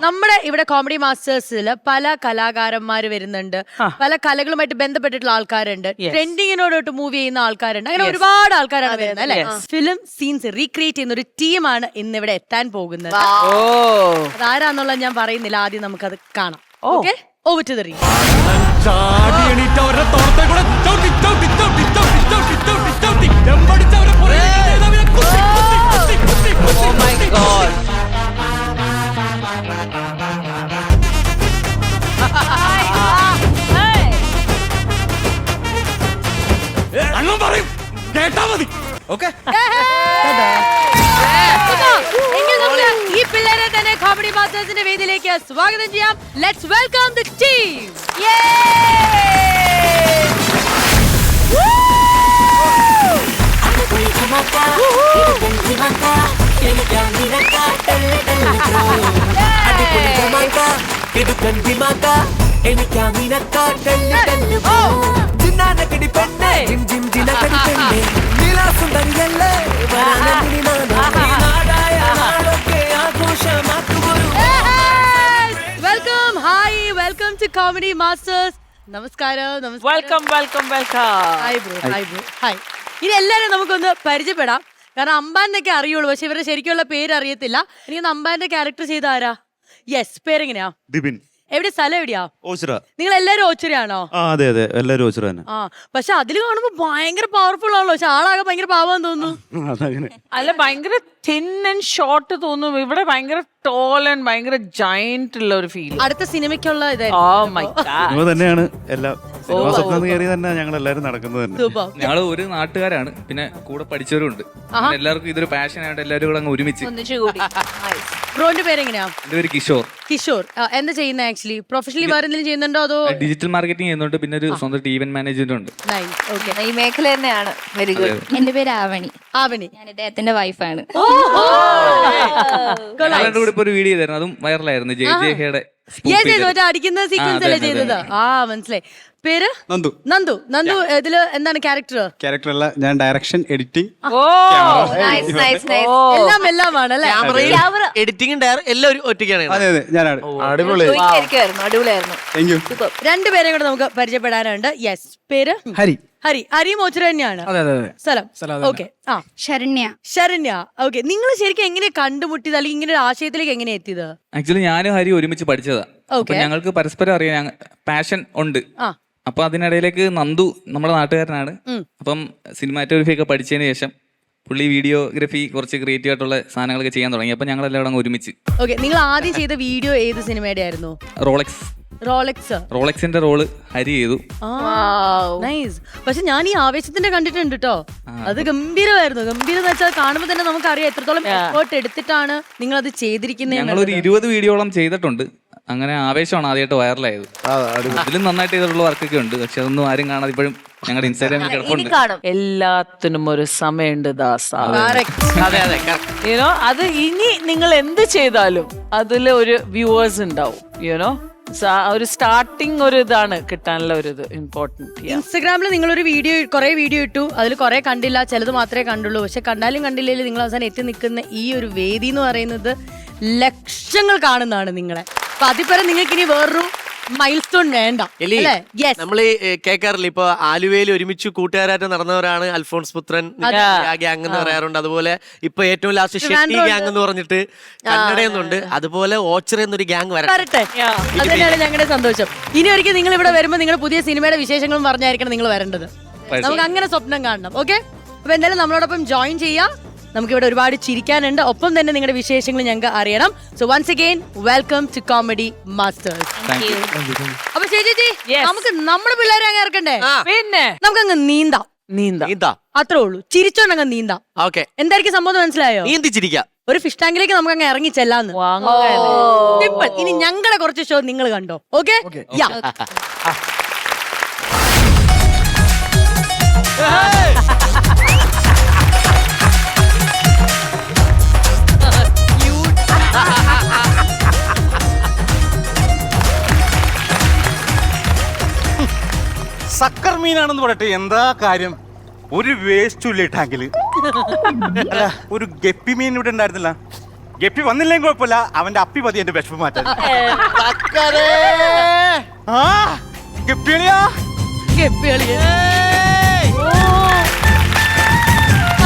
നമ്മുടെ ഇവിടെ കോമഡി മാസ്റ്റേഴ്സിൽ പല കലാകാരന്മാര് വരുന്നുണ്ട്, പല കലകളുമായിട്ട് ബന്ധപ്പെട്ടിട്ടുള്ള ആൾക്കാരുണ്ട്, ട്രെൻഡിങ്ങിനോടൊട്ട് മൂവ് ചെയ്യുന്ന ആൾക്കാരുണ്ട്, അങ്ങനെ ഒരുപാട് ആൾക്കാരാണ് വരുന്നത് അല്ലെ. ഫിലിം സീൻസ് റീക്രിയേറ്റ് ചെയ്യുന്ന ഒരു ടീമാണ് ഇന്ന് ഇവിടെ എത്താൻ പോകുന്നത്. അതാരാന്നുള്ളത് ഞാൻ പറയുന്നില്ല, ആദ്യം നമുക്കത് കാണാം. Okay, over to the ring. Oh my god. അണ്ണൻ പറയും കേട്ടാ മതി. ഓക്കെ, ഈ പിള്ളേരെ തന്നെ കോമഡി മാസ്റ്റേഴ്സിന്റെ വേദിയിലേക്ക് സ്വാഗതം ചെയ്യാം. Let's welcome the team. Welcome, hi, welcome to comedy masters. നമസ്കാരം. Welcome welcome welcome. Hi bro, hi bro, hi. ഇനി എല്ലാരും നമുക്കൊന്ന് പരിചയപ്പെടാം. കാരണം അമ്പാന്റെ അറിയുള്ളൂ, പക്ഷെ ഇവരുടെ ശരിക്കുള്ള പേര് അറിയത്തില്ല. എനിക്കൊന്ന് അമ്പാന്റെ ക്യാരക്ടർ ചെയ്ത ആരാ? യെസ്, പേരെങ്ങനെയാ? ബിബിൻ. എവിടെ, സ്ഥലം എവിടെയാ? ഓച്ചിറ. നിങ്ങൾ എല്ലാരും ഓച്ചിറയാണോ? അതെ അതെ, എല്ലാരും ഓച്ചിറ തന്നെ. പക്ഷെ അതില് കാണുമ്പോ ഭയങ്കര പവർഫുൾ ആണല്ലോ, പക്ഷെ ആളാകെ ഭയങ്കര പാവാന്ന് തോന്നുന്നു. അതങ്ങനെ അല്ല, ഭയങ്കര തിൻ ആൻഡ് ഷോർട്ട് തോന്നും. ഇവിടെ ഭയങ്കര ടോൾ ആൻഡ് ഭയങ്കര ജയന്റ് ഉള്ള ഒരു ഫീൽ. അടുത്ത സിനിമയ്ക്കുള്ള Oh my God. ഞങ്ങൾ തന്നെയാണ് എല്ലാം. സിനിമ സ്വപ്നം കയറി തന്നെ ഞങ്ങൾ എല്ലാരും നടക്കുന്നത് തന്നെ. ഞങ്ങള് ഒരു നാട്ടുകാരാണ്, പിന്നെ കൂടെ പഠിച്ചവരുണ്ട്. എല്ലാവർക്കും ഇതൊരു പാഷൻ ആയിട്ട് എല്ലാവരും കൂടെ അങ്ങ് ഒരുമിച്ച്. ബ്രോന്റെ പേരെങ്ങനെയാ? എന്റെ പേര് കിഷോർ. കിഷോർ. എന്താ ചെയ്യുന്നത് ആക്ച്വലി? പ്രൊഫഷണലി വേറെ എന്തെങ്കിലും ചെയ്യുന്നുണ്ടോ അതോ? ഡിജിറ്റൽ മാർക്കറ്റിംഗ് ചെയ്യുന്നുണ്ട്, പിന്നെ ഒരു സ്വന്തം ഈവന്റ് മാനേജ്മെന്റ് ഉണ്ട്. ഈ മേഖല തന്നെയാണ്. Very good. എന്റെ പേര് ആവണി. ആവണി. ഞാൻ ഇദ്ദേഹത്തിന്റെ വൈഫാണ്. ഞങ്ങളുടെ കൂടെ ഇപ്പൊ ഒരു വീഡിയോ ചെയ്തായിരുന്നു, അതും വൈറലായിരുന്നു. ജയഹയുടെ അടിക്കുന്ന സീക്വൻസ് അല്ലേ ചെയ്തത്? മനസ്സിലായി. പേര് നന്ദു. നന്ദു. നന്ദു ഇതില് എന്താണ് ക്യാരക്ടർ അല്ല, ഞാൻ ഡയറക്ഷൻ, എഡിറ്റിംഗ്, എല്ലാമാണ് അല്ലേ? എഡിറ്റിംഗ് എല്ലാം ഒറ്റയ്ക്കാണ്. അതെ അതെ, ഞാനാണ്. അടിപൊളിയായിരുന്നു. Thank you. രണ്ടുപേരെയും കൂടെ നമുക്ക് പരിചയപ്പെടാനുണ്ട്. യെസ്, പേര്? ഹരി. ഹരി മോച്ചിറ തന്നെയാണ് സ്ഥലം. ഓക്കെ. ശരണ്യ. ശരണ്യ. ഓക്കെ, നിങ്ങൾ ശരിക്കും എങ്ങനെ കണ്ടുമുട്ടിയത്, അല്ലെങ്കിൽ ഇങ്ങനെ ഒരു ആശയത്തിലേക്ക് എങ്ങനെ എത്തിയത്? ആക്ച്വലി ഞാനും ഹരി ഒരുമിച്ച് പഠിച്ചതാ. അപ്പൊ ഞങ്ങൾക്ക് പരസ്പരം അറിയാം, പാഷൻ ഉണ്ട്. അപ്പൊ അതിനിടയിലേക്ക് നന്ദു നമ്മുടെ നാട്ടുകാരനാണ്. അപ്പം സിനിമാറ്റോഗ്രഫി ഒക്കെ പഠിച്ചതിന് ശേഷം പുള്ളി വീഡിയോഗ്രഫി കുറച്ച് ക്രിയേറ്റീവ് ആയിട്ടുള്ള സാധനങ്ങളൊക്കെ ചെയ്യാൻ തുടങ്ങി. അപ്പൊ ഞങ്ങൾ എല്ലാവരും ഒരുമിച്ച്. ഓക്കെ, നിങ്ങൾ ആദ്യം ചെയ്ത വീഡിയോ ഏത് സിനിമയുടെ ആയിരുന്നു? റോളക്സിന്റെ റോള് ഹരി ചെയ്തു. നൈസ്. പക്ഷെ ഞാൻ ഈ ആവേശത്തിന്റെ കണ്ടിട്ടുണ്ട് കേട്ടോ. അത് ഗംഭീരമായിരുന്നു. ഗംഭീരം എന്ന് വെച്ചാൽ കാണുമ്പോൾ തന്നെ നമുക്കറിയാം എത്രത്തോളം എഫേർട്ട് എടുത്തിട്ടാണ് നിങ്ങൾ അത് ചെയ്തിരിക്കുന്നത്. ഞങ്ങളൊരു 20 വീഡിയോളം ചെയ്തിട്ടുണ്ട്. അങ്ങനെ ആവേശമാണ് ആദ്യമായിട്ട് വൈറലായത്. അതിലും നന്നായിട്ട് ചെയ്തിട്ടുള്ള വർക്കൊക്കെ ഉണ്ട്, പക്ഷെ അതൊന്നും ആരും കാണാതെ ഇപ്പോഴും ഞങ്ങളുടെ ഇൻസ്റ്റാഗ്രാമിൽ കിടപ്പുണ്ട്. എല്ലാത്തിനും ഒരു സമയമുണ്ട് ദാസ. യുനോ, അത് ഇനി നിങ്ങൾ എന്ത് ചെയ്താലും അതിൽ ഒരു വ്യൂവേഴ്സ് ഉണ്ടാവും. യുനോ, ഒരു സ്റ്റാർട്ടിങ് ഒരു ഇതാണ് കിട്ടാനുള്ള ഒരു ഇത് ഇമ്പോർട്ടന്റ്. ഇൻസ്റ്റാഗ്രാമിൽ നിങ്ങളൊരു കുറെ വീഡിയോ ഇട്ടു, അതിൽ കുറെ കണ്ടില്ല, ചിലത് മാത്രമേ കണ്ടുള്ളൂ. പക്ഷെ കണ്ടാലും കണ്ടില്ലെങ്കിൽ നിങ്ങൾ അവസാനം എത്തി നിൽക്കുന്ന ഈ ഒരു വേദി എന്ന് പറയുന്നത് ലക്ഷങ്ങൾ കാണുന്നതാണ് നിങ്ങളെ. അപ്പൊ അതിപ്പരം നിങ്ങൾക്ക് ഇനി വേറൊരു മൈൽ സ്റ്റോൺ വേണ്ട. നമ്മള് കേൾക്കാറില്ല, ഇപ്പൊ ആലുവയിൽ ഒരുമിച്ച് കൂട്ടുകാരായിട്ട് നടന്നവരാണ് അൽഫോൺസ് പുത്രൻ ഗ്യാങ് എന്ന് പറയാറുണ്ട്. അതുപോലെ ഇപ്പൊ ഏറ്റവും ലാസ്റ്റ് ഷെട്ടി ഗ്യാങ് എന്ന് പറഞ്ഞിട്ട് കന്നഡയെന്നുണ്ട്. അതുപോലെ ഓച്ചിറ എന്നൊരു ഗ്യാങ് വരട്ടെ. അതന്നെയാണ് ഞങ്ങളുടെ സന്തോഷം. ഇനി ഒരിക്കൽ നിങ്ങൾ ഇവിടെ വരുമ്പോൾ നിങ്ങളുടെ പുതിയ സിനിമയുടെ വിശേഷങ്ങളും പറഞ്ഞായിരിക്കണം നിങ്ങൾ വരേണ്ടത്. നമുക്ക് അങ്ങനെ സ്വപ്നം കാണണം. ഓക്കെ, അപ്പൊ എന്തായാലും നമ്മളോടൊപ്പം ജോയിൻ ചെയ്യാം. നമുക്കിവിടെ ഒരുപാട് ചിരിക്കാനുണ്ട്, ഒപ്പം തന്നെ നിങ്ങളുടെ വിശേഷങ്ങൾ ഞങ്ങൾക്ക് അറിയണം. So once again welcome to comedy masters. അപ്പൊ ചേച്ചി, നമുക്ക് നമ്മുടെ പിള്ളേരെ അങ്ങ് ഇറക്കണ്ടേ? പിന്നെ നമുക്കങ്ങ് നീന്താം. അത്രേ ഉള്ളൂ, ചിരിച്ചോണ്ടങ്ങ് നീന്താം. ഓക്കെ, എന്തായിരിക്കും സംഭവം മനസ്സിലായോ? നീന്തിച്ചിരിക്കാം. ഒരു ഫിഷ് ടാങ്കിലേക്ക് നമുക്ക് അങ്ങ് ഇറങ്ങി ചെല്ലാന്ന്. സിമ്പിൾ. ഇനി ഞങ്ങളുടെ കുറച്ച് ഷോ നിങ്ങൾ കണ്ടോ. ഓക്കെ, സക്കർ മീനാണെന്ന് പറയട്ടെ, എന്താ കാര്യം? ഒരു വേസ്റ്റും ഇല്ല ടാങ്കില്. അല്ല, ഒരു ഗപ്പി മീൻ ഇവിടെ ഉണ്ടായിരുന്നില്ല. ഗപ്പി വന്നില്ലെങ്കിൽ കുഴപ്പമില്ല, അവന്റെ അപ്പി മതി എന്റെ വിഷമം മാറ്റാൻ. ആ ഗപ്പിളിയാ, ഗപ്പികളിയെ. ഓ.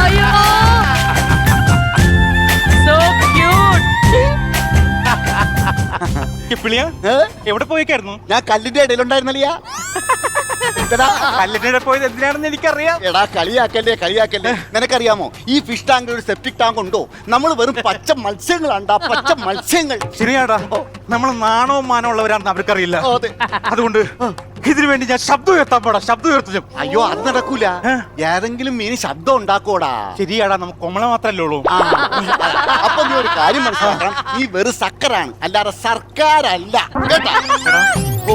അയ്യോ. So cute. ഗപ്പിളിയാ എവിടെ പോയിക്കായിരുന്നു? ഞാൻ കല്ലിന്റെ ഇടയിലുണ്ടായിരുന്നില്ല. കല്ലിന്റെ പോയത് എന്തിനാണെന്ന് എനിക്കറിയാം. എടാ കളിയാക്കല്ലേ. നിനക്കറിയാമോ ഈ ഫിഷ് ടാങ്കിൽ ഒരു സെപ്റ്റിക് ടാങ്ക് ഉണ്ടോ? നമ്മൾ വെറും പച്ച മത്സ്യങ്ങളാണ്ടാ, പച്ച മത്സ്യങ്ങൾ. ശരിയാടാ, നമ്മൾ നാണവും മാനവും ഉള്ളവരാണെന്ന് അവർക്കറിയില്ല. അതെ. അതുകൊണ്ട് ഇതിനു വേണ്ടി ഞാൻ ശബ്ദം ഉയർത്താൻ പാടാ, ശബ്ദം ഉയർത്തും. അയ്യോ അത് നടക്കൂല. ഏതെങ്കിലും മീന് ശബ്ദം ഉണ്ടാക്കോടാ. ശരിയാടാ, നമുക്ക് കൊമള മാത്രല്ലേ ഉള്ളൂ. അപ്പൊ നീ ഒരു കാര്യം മനസ്സിലാക്കണം, നീ വെറും സക്കറാണ്, അല്ലാതെ സർക്കാരല്ല കേട്ടാ. ഓ,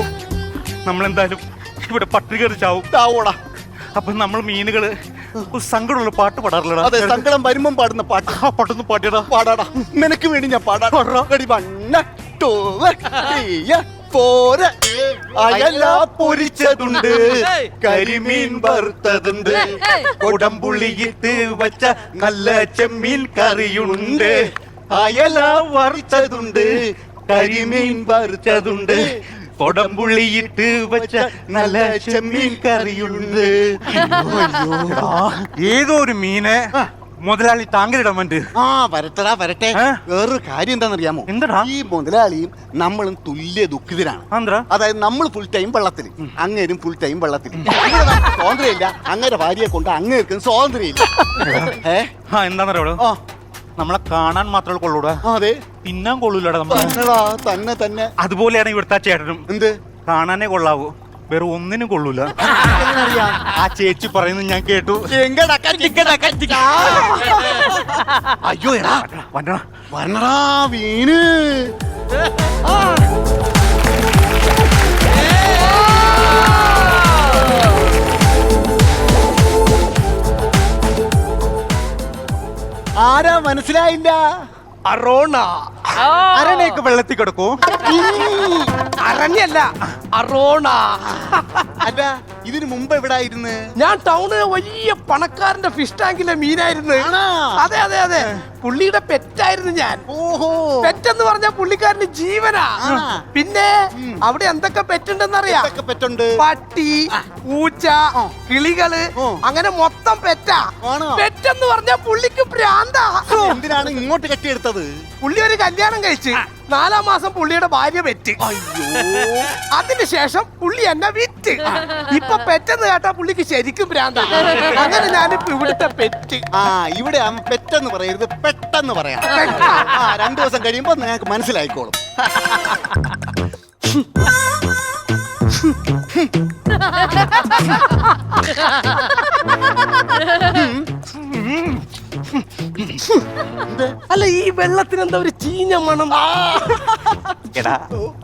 നമ്മളെന്തായാലും ഇവിടെ പട്ടിക കയറി ചാവും. താവോടാ. അപ്പൊ നമ്മൾ മീനുകള് ഒരു സങ്കടമുള്ള പാട്ട് പാടാറില്ലടാ. അതെ, സങ്കടം വരുമ്പം പാടുന്ന പാട്ട്. ആ പാട്ടൊന്ന് പാടിയടാ. പാടാടാ, നിനക്ക് വേണ്ടി ഞാൻ പാടാ. റെഡി, 1 2 3 4. അയല പൊരിച്ചതുണ്ട്, കരിമീൻ വറുത്തതുണ്ട്, കൊടംപുളിയിട്ട് വച്ച നല്ല ചെമ്മീൻ കറിയുണ്ട്. അയല വറുത്തതുണ്ട്, കരിമീൻ വറുത്തതുണ്ട്, കൊടംപുള്ളിയിട്ട് വെച്ച നല്ല ചെമ്മീൻ കറിയുണ്ട്. ഏതോ ഒരു മീനെ മുതലാളി ടാങ്കിലിടാൻ വേണ്ടി. വരട്ടെ. വേറൊരു കാര്യം എന്താണെന്നറിയാമോ? എന്താടാ? ഈ മുതലാളിയും നമ്മളും തുല്യ ദുഃഖിതരാണ്. ആന്ധ്ര അതായത് നമ്മൾ ഫുൾ ടൈം വെള്ളത്തിൽ, അങ്ങേരും ഫുൾ ടൈം വെള്ളത്തിൽ. സ്വാതന്ത്ര്യമില്ല, അങ്ങേരെ ഭാര്യയെ കൊണ്ട് അങ്ങേർക്കും സ്വാതന്ത്ര്യമില്ല. എന്താന്നറിയോ, ആ നമ്മളെ കാണാൻ മാത്രമേ കൊള്ളൂടാ, അതെ, തിന്നാൻ കൊള്ളൂലടാ നമ്മൾ. തന്നെ. അതുപോലെയാണ് ഇവിടുത്തെ ചേട്ടനും. എന്ത് കാണാനേ കൊള്ളാവൂ, വേറെ ഒന്നിനും കൊള്ളൂല. അറിയാം. ആ ചേച്ചി പറയുന്നത് ഞാൻ കേട്ടു. അയ്യോ എടാ, വന്നടാ. വരണടാ വീണ്. ആരാ മനസ്സിലായില്ല? അറോണ. അരണയൊക്കെ വെള്ളത്തിൽ കിടക്കൂ. അരണ്യല്ല, അറോണ. അല്ല, ഇതിനു മുമ്പ് എവിടായിരുന്നു? ഞാൻ ടൗണിലെ വലിയ പണക്കാരന്റെ ഫിഷ് ടാങ്കിലെ മീനായിരുന്നു. അതെ അതെ അതെ, പുള്ളിയുടെ പെറ്റായിരുന്നു ഞാൻ. ഓഹോ, പെറ്റെന്ന് പറഞ്ഞാൽ പുള്ളിക്കാരന് ജീവനാ. പിന്നെ അവിടെ എന്തൊക്കെ പെറ്റുണ്ടെന്നറിയാം? പെറ്റുണ്ട്. പട്ടി, പൂച്ച, കിളികള്, അങ്ങനെ മൊത്തം പെറ്റാ. പെറ്റെന്ന് പറഞ്ഞാൽ പുള്ളിക്ക് ഭ്രാന്താ. എന്തിനാണ് ഇങ്ങോട്ട് കെട്ടിയെടുത്തത്? പുള്ളി ഒരു കല്യാണം കഴിച്ച് 4-ാം മാസം പുള്ളിയുടെ ഭാര്യ പെറ്റ്. അതിനുശേഷം പുള്ളി എന്നെ വിറ്റ്. ഇപ്പൊ പെറ്റെന്ന് കേട്ടാ പുള്ളിക്ക് ശരിക്കും ഭ്രാന്ത. അങ്ങനെ ഞാനിപ്പോ ഇവിടുത്തെ പെറ്റ്. ഇവിടെ പെറ്റെന്ന് പറയരുത്, പെട്ടെന്ന് പറയാം. 2 ദിവസം കഴിയുമ്പോ നിങ്ങൾക്ക് മനസ്സിലായിക്കോളും. അല്ല, ഈ വെള്ളത്തിന് എന്താ ഒരു ചീഞ്ഞ മണം? എടാ,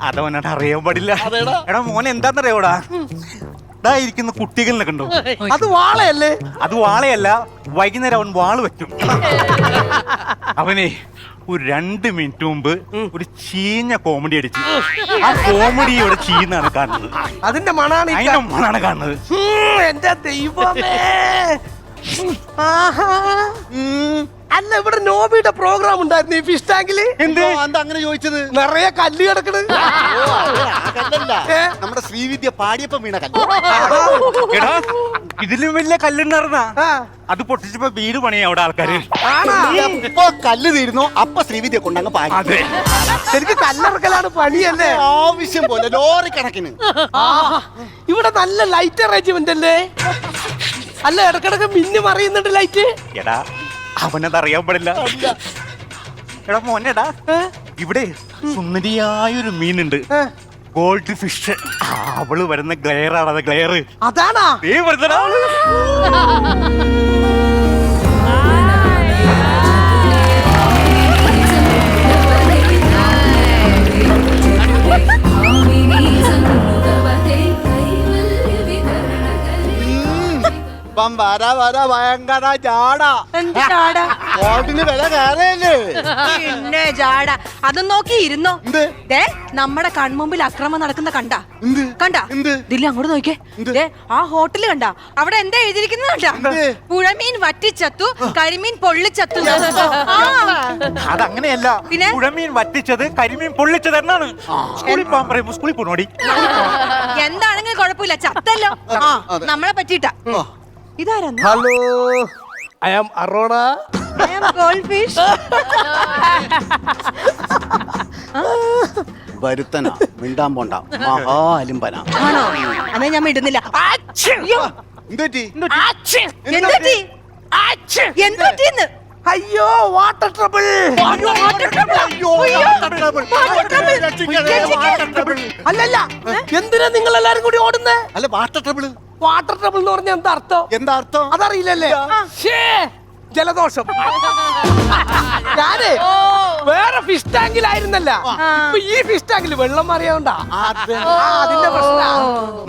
അതവനോട് അറിയാൻ പാടില്ല. എടാ മോനെ, എന്താന്നറിയോടാ, ഇതാ ഇരിക്കുന്ന കുട്ടികളിനെ കണ്ടോ? അത് വാളയല്ലേ? അത് വാളയല്ല, വൈകുന്നേരം അവൻ വാള് വെക്കും. അവനെ ഒരു 2 മിനിറ്റ് മുമ്പ് ഒരു ചീഞ്ഞ കോമഡി അടിച്ചു. ആ കോമഡി ഇവിടെ ചീന്നാണ് കാണുന്നത്. അതിന്റെ മണാണ് അതിന്റെ മണാണ് കാണുന്നത്. എന്റെ ദൈവമേ. അല്ല, ഇവിടെ നോബിയുടെ പ്രോഗ്രാം ഉണ്ടായിരുന്നു ഈ ഫിഷ് ടാങ്കില്. എന്താ അങ്ങനെ ചോദിച്ചത്? നിറയെ കല്ല് കിടക്കണ്. നമ്മുടെ ശ്രീവിദ്യ പാടിയപ്പോ വീണ കല്ല്. എടാ, ഇതിലും വലിയ കല്ലുണ്ടായിരുന്ന അത് പൊട്ടിച്ചപ്പോ വീട് പണിയാ അവിടെ ആൾക്കാര്. എപ്പോ കല്ല് തീരുന്നോ അപ്പൊ ശ്രീവിദ്യ കൊണ്ടങ്ങ് പാടി. അതെ, ശരിക്കും കല്ലിറക്കലാണ് പണിയല്ലേ? ആവശ്യം പോലെ ലോറി കണക്കിന്. ഇവിടെ നല്ല ലൈറ്റ് അറേഞ്ച്മെന്റ് അല്ലേ? അല്ല, ഇടക്കിടക്ക് മിന്നു മറിയുന്നുണ്ട് ലൈറ്റ്. എടാ, അവനത് അറിയാൻ പാടില്ല. എടാ മോനെടാ, ഇവിടെ സുന്ദരിയായൊരു മീനുണ്ട്, ഗോൾഡ് ഫിഷ്. അവള് വരുന്ന ഗ്ലെയർ ആണത്, ഗ്ലെയർ. അതാണാ നീ വരുന്നടാ. ഭയങ്കര ജാടാ. ഗോൾഡിന് വില കയറയല്ലേ? പിന്നെ ജാട അതും നോക്കി ഇരുന്നോ. ദേ, നമ്മുടെ കൺമുമ്പിൽ അക്രമം നടക്കുന്ന കണ്ട ദില്ലി അങ്ങോട്ട് നോക്കിയേ. ദേ, ആ ഹോട്ടല് കണ്ട, അവിടെ എന്താ എഴുതിയിരിക്കുന്നത് കണ്ട? പുഴമീൻ വറ്റിച്ചത്തു, കരിമീൻ പൊള്ളിച്ചത്തു. അതങ്ങനെയല്ല. പിന്നെ? പുഴമീൻ വറ്റിച്ചത്, കരിമീൻ പൊള്ളിച്ചത് എന്നാണ്. സ്കൂളിൽ പോകാൻ പറയുമ്പോ സ്കൂളിൽ പോണോടി. എന്താണെങ്കിലും കുഴപ്പമില്ല, ചത്തല്ലോ. നമ്മളെ പറ്റിട്ടാ. ഇതാരാ? Hello, I am Arona. Goldfish. വരുത്തനാ, മിണ്ടാൻ പോണ്ട, മഹാ അലിമ്പന. ആണോ? അന്നാ ഞാൻ ഇടുന്നില്ല. എന്തുപറ്റി? എന്തുപറ്റിന്ന്? അയ്യോ, വാട്ടർ ട്രബിൾ. അല്ലല്ല, എന്തിനാ നിങ്ങൾ എല്ലാരും കൂടി ഓടുന്നേ? അല്ല, വാട്ടർ ട്രബിള്. വാട്ടർ ട്രബിൾ എന്ന് പറഞ്ഞാൽ എന്താ അർത്ഥം? എന്താ അർത്ഥം? അതറിയില്ലല്ലേ? ശ്ശേ, ജലദോഷം. ഞാനേ വേറെ ഫിഷ് ടാങ്കിലായിരുന്നല്ല, ഇപ്പൊ ഈ ഫിഷ് ടാങ്കിൽ വെള്ളം മാറിയോണ്ടാ. അതിന്റെ പ്രശ്ന.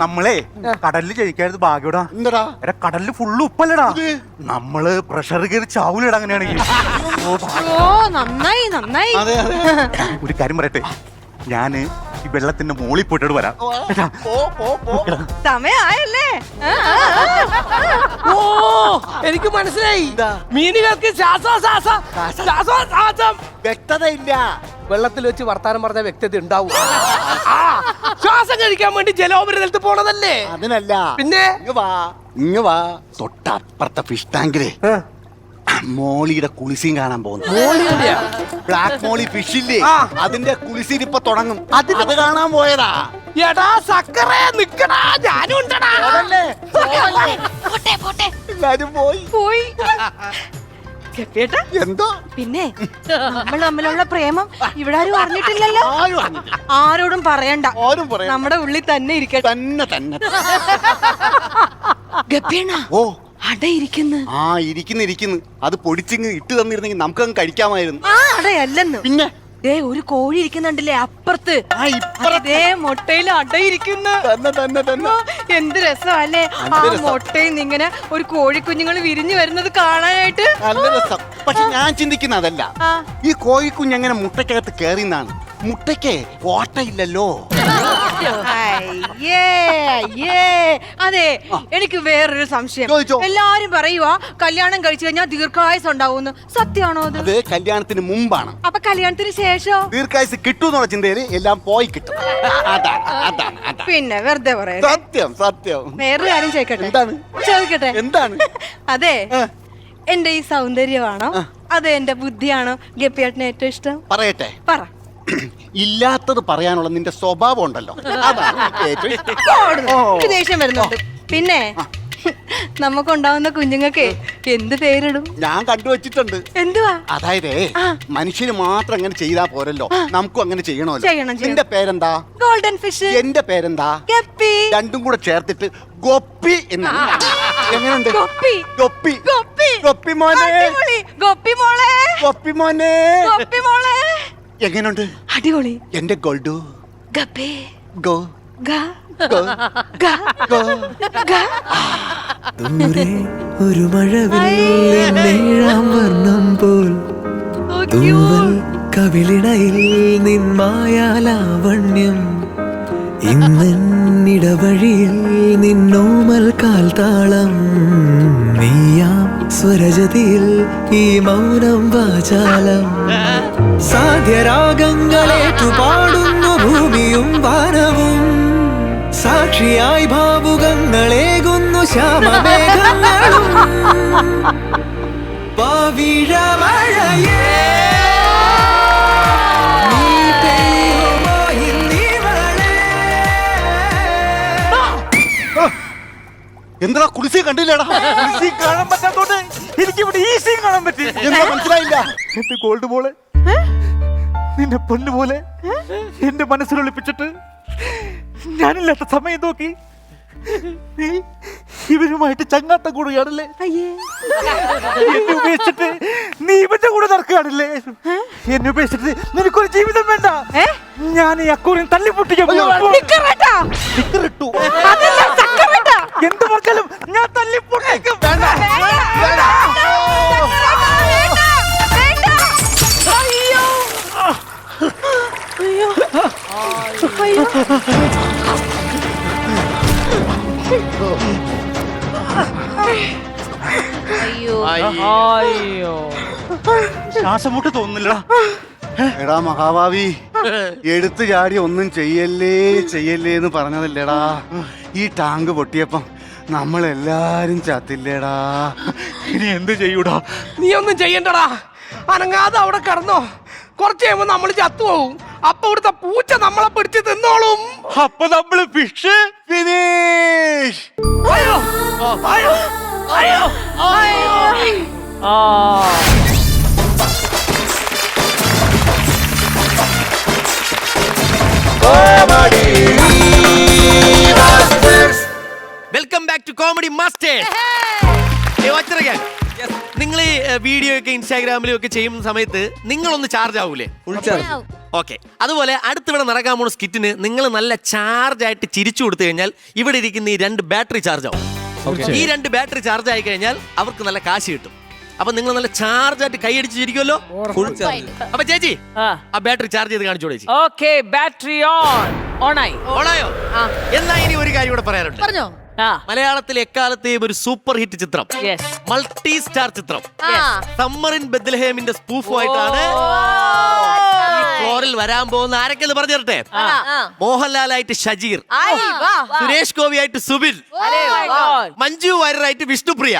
നമ്മളെ കടലിൽ ജയിക്കാതെ ഭാഗ്യടാ. എന്താ കടലിൽ ഫുള്ള് ഉപ്പല്ലടാ. നമ്മള് പ്രഷർ കയറി ചാവൂലടാ അങ്ങനെയാണെങ്കിൽ. നന്നായി നന്നായി. അതെ അതെ. ഒരു കാര്യം പറയട്ടെ, ഞാന് ഈ വെള്ളത്തിന്റെ മോളിൽ പോയിട്ടോട് വരാം. സമയായല്ലേ? ഓ, എനിക്ക് മനസ്സിലായി. മീനുകൾക്ക് ശ്വാസം വ്യക്തതയില്ല. വെള്ളത്തിൽ വെച്ച് വർത്താനം പറഞ്ഞ വ്യക്തത ഉണ്ടാവും. ശ്വാസം കഴിക്കാൻ വേണ്ടി ജലോപരിതലത്തിൽ പോണതല്ലേ? അതിനല്ല. പിന്നെ ഇങ്ങ് വാ. തൊട്ടപ്പുറത്തെ ഫിഷ് ടാങ്കിലെ മോളിയുടെ കുളിസീൻ കാണാൻ പോകുന്നു. ബ്ലാക്ക് മോളി ഫിഷ് ഇല്ലേ, അതിന്റെ കുളിസീൻ ഇപ്പൊ തുടങ്ങും. അത് കാണാൻ പോയതാ. എടാ സക്കറേ, നിക്കടാ, ഞാനും ഉണ്ടടാ. എല്ലാരും പോയി. എന്തോ പിന്നെ നമ്മൾ തമ്മിലുള്ള പ്രേമം ഇവിടെ ആരും അറിഞ്ഞിട്ടില്ലല്ലോ. ആരോടും പറയണ്ട. നമ്മുടെ ഉള്ളിൽ തന്നെ ഇരിക്കട്ടെ. തന്നെ ഗപ്പിയണ്ണ, ഓ അടയിരിക്കുന്നു. ഇരിക്കുന്നു. അത് പൊടിച്ചിങ് ഇട്ട് തന്നിരുന്നെങ്കിൽ നമുക്കങ്ങ് കഴിക്കാമായിരുന്നു. അടയല്ലെന്ന്. പിന്നെ ഒരു കോഴി ഇരിക്കുന്നുണ്ടല്ലേ അപ്പുറത്ത്. മുട്ടയിൽ അടയിരിക്കുന്നു. എന്ത് രസമല്ലേ ആ മുട്ടയിൽ ഇങ്ങനെ ഒരു കോഴിക്കുഞ്ഞുങ്ങൾ വിരിഞ്ഞു വരുന്നത് കാണാനായിട്ട്. നല്ല രസം. പക്ഷെ ഞാൻ ചിന്തിക്കുന്ന അതല്ല, ഈ കോഴിക്കുഞ്ഞ് എങ്ങനെ മുട്ടക്കകത്ത് കേറിന്നാണ്. മുട്ടയ്ക്ക് ഓട്ടയില്ലല്ലോ. അതെ, എനിക്ക് വേറൊരു സംശയം. എല്ലാരും പറയുവാ കല്യാണം കഴിച്ചു കഴിഞ്ഞാൽ ദീർഘായുസ് ഉണ്ടാവുമെന്ന്. സത്യമാണോ അത്? അത് കല്യാണത്തിന് മുമ്പാണ്. അപ്പൊ കല്യാണത്തിന് ശേഷം ദീർഘായുസ് കിട്ടൂന്നുള്ള ചിന്തയില് എല്ലാം പോയി കിട്ടും. അതാണ്. പിന്നെ വെറുതെ പറയാം. സത്യം. വേറൊരു കാര്യം ചോദിക്കട്ടെ? ചോദിക്കട്ടെ? എന്താണ്? അതെ, എന്റെ ഈ സൗന്ദര്യമാണോ അതെ എന്റെ ബുദ്ധിയാണോ ഗപ്പിയേട്ടന് ഏറ്റവും ഇഷ്ടം? പറയട്ടെ. പറ. ഇല്ലാത്തത് പറയാനുള്ള നിന്റെ സ്വഭാവം ഉണ്ടല്ലോ, അതാണ് എനിക്ക് ഏറ്റവും ഇഷ്ടം. എനിക്ക് ദേഷ്യം വരുന്നുണ്ട്. പിന്നെ നമുക്കുണ്ടാവുന്ന കുഞ്ഞുങ്ങൾക്ക് എന്ത് പേരിടും? ഞാൻ കണ്ടുവച്ചിട്ടുണ്ട്. എന്തുവാ? അതായത് മനുഷ്യന് മാത്രം അങ്ങനെ ചെയ്താ പോരല്ലോ, നമുക്കും അങ്ങനെ ചെയ്യണമല്ലോ. നിന്റെ പേരെന്താ? Golden fish. എന്റെ പേരെന്താ? ഗപ്പി. രണ്ടും കൂടെ ചേർത്തിട്ട് ഗൊപ്പി എന്ന്. എങ്ങനെയുണ്ട്? ഗൊപ്പി. ഗൊപ്പി. ഗൊപ്പി. ഗൊപ്പി മോനെ. ഗൊപ്പി മോളെ. ഗൊപ്പി മോനെ. ഗൊപ്പി മോളെ. എങ്ങനെയുണ്ട്? അടിപൊളി. എന്റെ ഗോൾഡു. ഗപ്പി. ഗോ ഗ ഗോ ഗ ഗോ ഗ. ദൂരെ ഒരു മഴവില്ലേഴാം വർണ്ണം പോൽ തൂവൽ കവിളിണയിൽ നിന്മായാലാവണ്യം. ഇന്നിടവഴിയിൽ നിന്നോമൽ കാൽത്താളം. നീയാം സ്വരജതിയിൽ ഈ മൗനം വാചാലം. സാധ്യരാഗങ്ങളേറ്റു പാടുന്നു ഭൂമിയും വാനവും. സാക്ഷിയായി ഭാവുകങ്ങളേകുന്നു ശ്യാമമേഘങ്ങളും. പവിഴമഴയേ എന്താ കുളിസി കണ്ടില്ലടാ? കാണാൻ പറ്റാത്തോണ്ട് എനിക്ക് ഇവിടെ ഈ സീൻ കാണാൻ പറ്റി. എന്താ മനസ്സിലായില്ല? എന്റെ ഗോൾഡ് പോലെ, നിന്റെ പൊന്നു പോലെ എന്റെ മനസ്സിലൊളിപ്പിച്ചിട്ട് ഞാനില്ലാത്ത സമയം നോക്കി നീ ഇവരുമായിട്ട് ചങ്ങാത്തം കൂടുകയാണല്ലേ? എന്നെ ഉപേക്ഷിച്ചിട്ട് നീ ഇവന്റെ കൂടെ നടക്കുകയാണല്ലേ? എന്നെ ഉപേക്ഷിച്ചിട്ട് നിനക്കൊരു ജീവിതം വേണ്ട. ഞാൻ ഈ അക്കൂറിൽ തല്ലിപ്പൊട്ടിക്കാൻ എന്ത് പറഞ്ഞാലും ഞാൻ തല്ലിപ്പൊട്ടിക്കും. അയ്യോ. ശ്വാസം മുട്ട് തോന്നുന്നില്ലടാ. എടാ മഹാഭാവി, എടുത്തു ചാടി ഒന്നും ചെയ്യല്ലേ ചെയ്യല്ലേ എന്ന് പറഞ്ഞതല്ലേടാ. ഈ ടാങ്ക് പൊട്ടിയപ്പം നമ്മളെല്ലാരും ചത്തില്ലേടാ. ഇനി എന്ത് ചെയ്യൂടാ? നീ ഒന്നും ചെയ്യണ്ടടാ, അനങ്ങാതെ അവിടെ കിടന്നോ. കുറച്ച് കഴിയുമ്പോ നമ്മൾ ചത്തുപോകും. അപ്പൊ ഇവിടുത്തെ പൂച്ച നമ്മളെ പിടിച്ച് തിന്നോളും. അപ്പൊ നമ്മള് ഫിഷ് ഫിനിഷ്. അയ്യോ അയ്യോ അയ്യോ അയ്യോ. Welcome back to comedy masters. നിങ്ങൾ ഈ വീഡിയോ ഒക്കെ ഇൻസ്റ്റാഗ്രാമിലും ഒക്കെ ചെയ്യുന്ന സമയത്ത് നിങ്ങളൊന്ന് ചാർജ് ആവൂലേ? ഓക്കെ, അതുപോലെ അടുത്തിവിടെ നടക്കാൻ പോണ സ്കിറ്റിന് നിങ്ങൾ നല്ല ചാർജ് ആയിട്ട് ചിരിച്ചു കൊടുത്തു കഴിഞ്ഞാൽ ഇവിടെ ഇരിക്കുന്ന ഈ 2 ബാറ്ററി ചാർജ് ആവും. ഈ 2 ബാറ്ററി ചാർജ് ആയി കഴിഞ്ഞാൽ അവർക്ക് നല്ല കാശ് കിട്ടും. അപ്പൊ നിങ്ങൾ നല്ല ചാർജ് ആയിട്ട് കൈയടിച്ച് ചിരിക്കുമല്ലോ. അപ്പൊ ചേച്ചി ആ ബാറ്ററി ചാർജ് ചെയ്ത് കാണിച്ചോളൂ ചേച്ചി. ഓക്കെ, ബാറ്ററി ഓണായി. ഓണായോ? എന്നാ ഇനി ഒരു കാര്യം കൂടെ പറയാറുണ്ട്. പറഞ്ഞോ? മലയാളത്തിലെ എക്കാലത്തെയും ഒരു സൂപ്പർ ഹിറ്റ് ചിത്രം, Yes. മൾട്ടി സ്റ്റാർ ചിത്രം സമ്മർ ഇൻ ബെത്ലഹേമിന്റെ സ്പൂഫുമായിട്ടാണ് ഈ ഫ്ലോറിൽ വരാൻ പോകുന്ന. ആരൊക്കെ പറഞ്ഞു തരട്ടെ? മോഹൻലാലായിട്ട് ഷജീർ, സുരേഷ് ഗോപിയായിട്ട് സുബിൻ, മഞ്ജു വാര്യറായിട്ട് വിഷ്ണുപ്രിയ.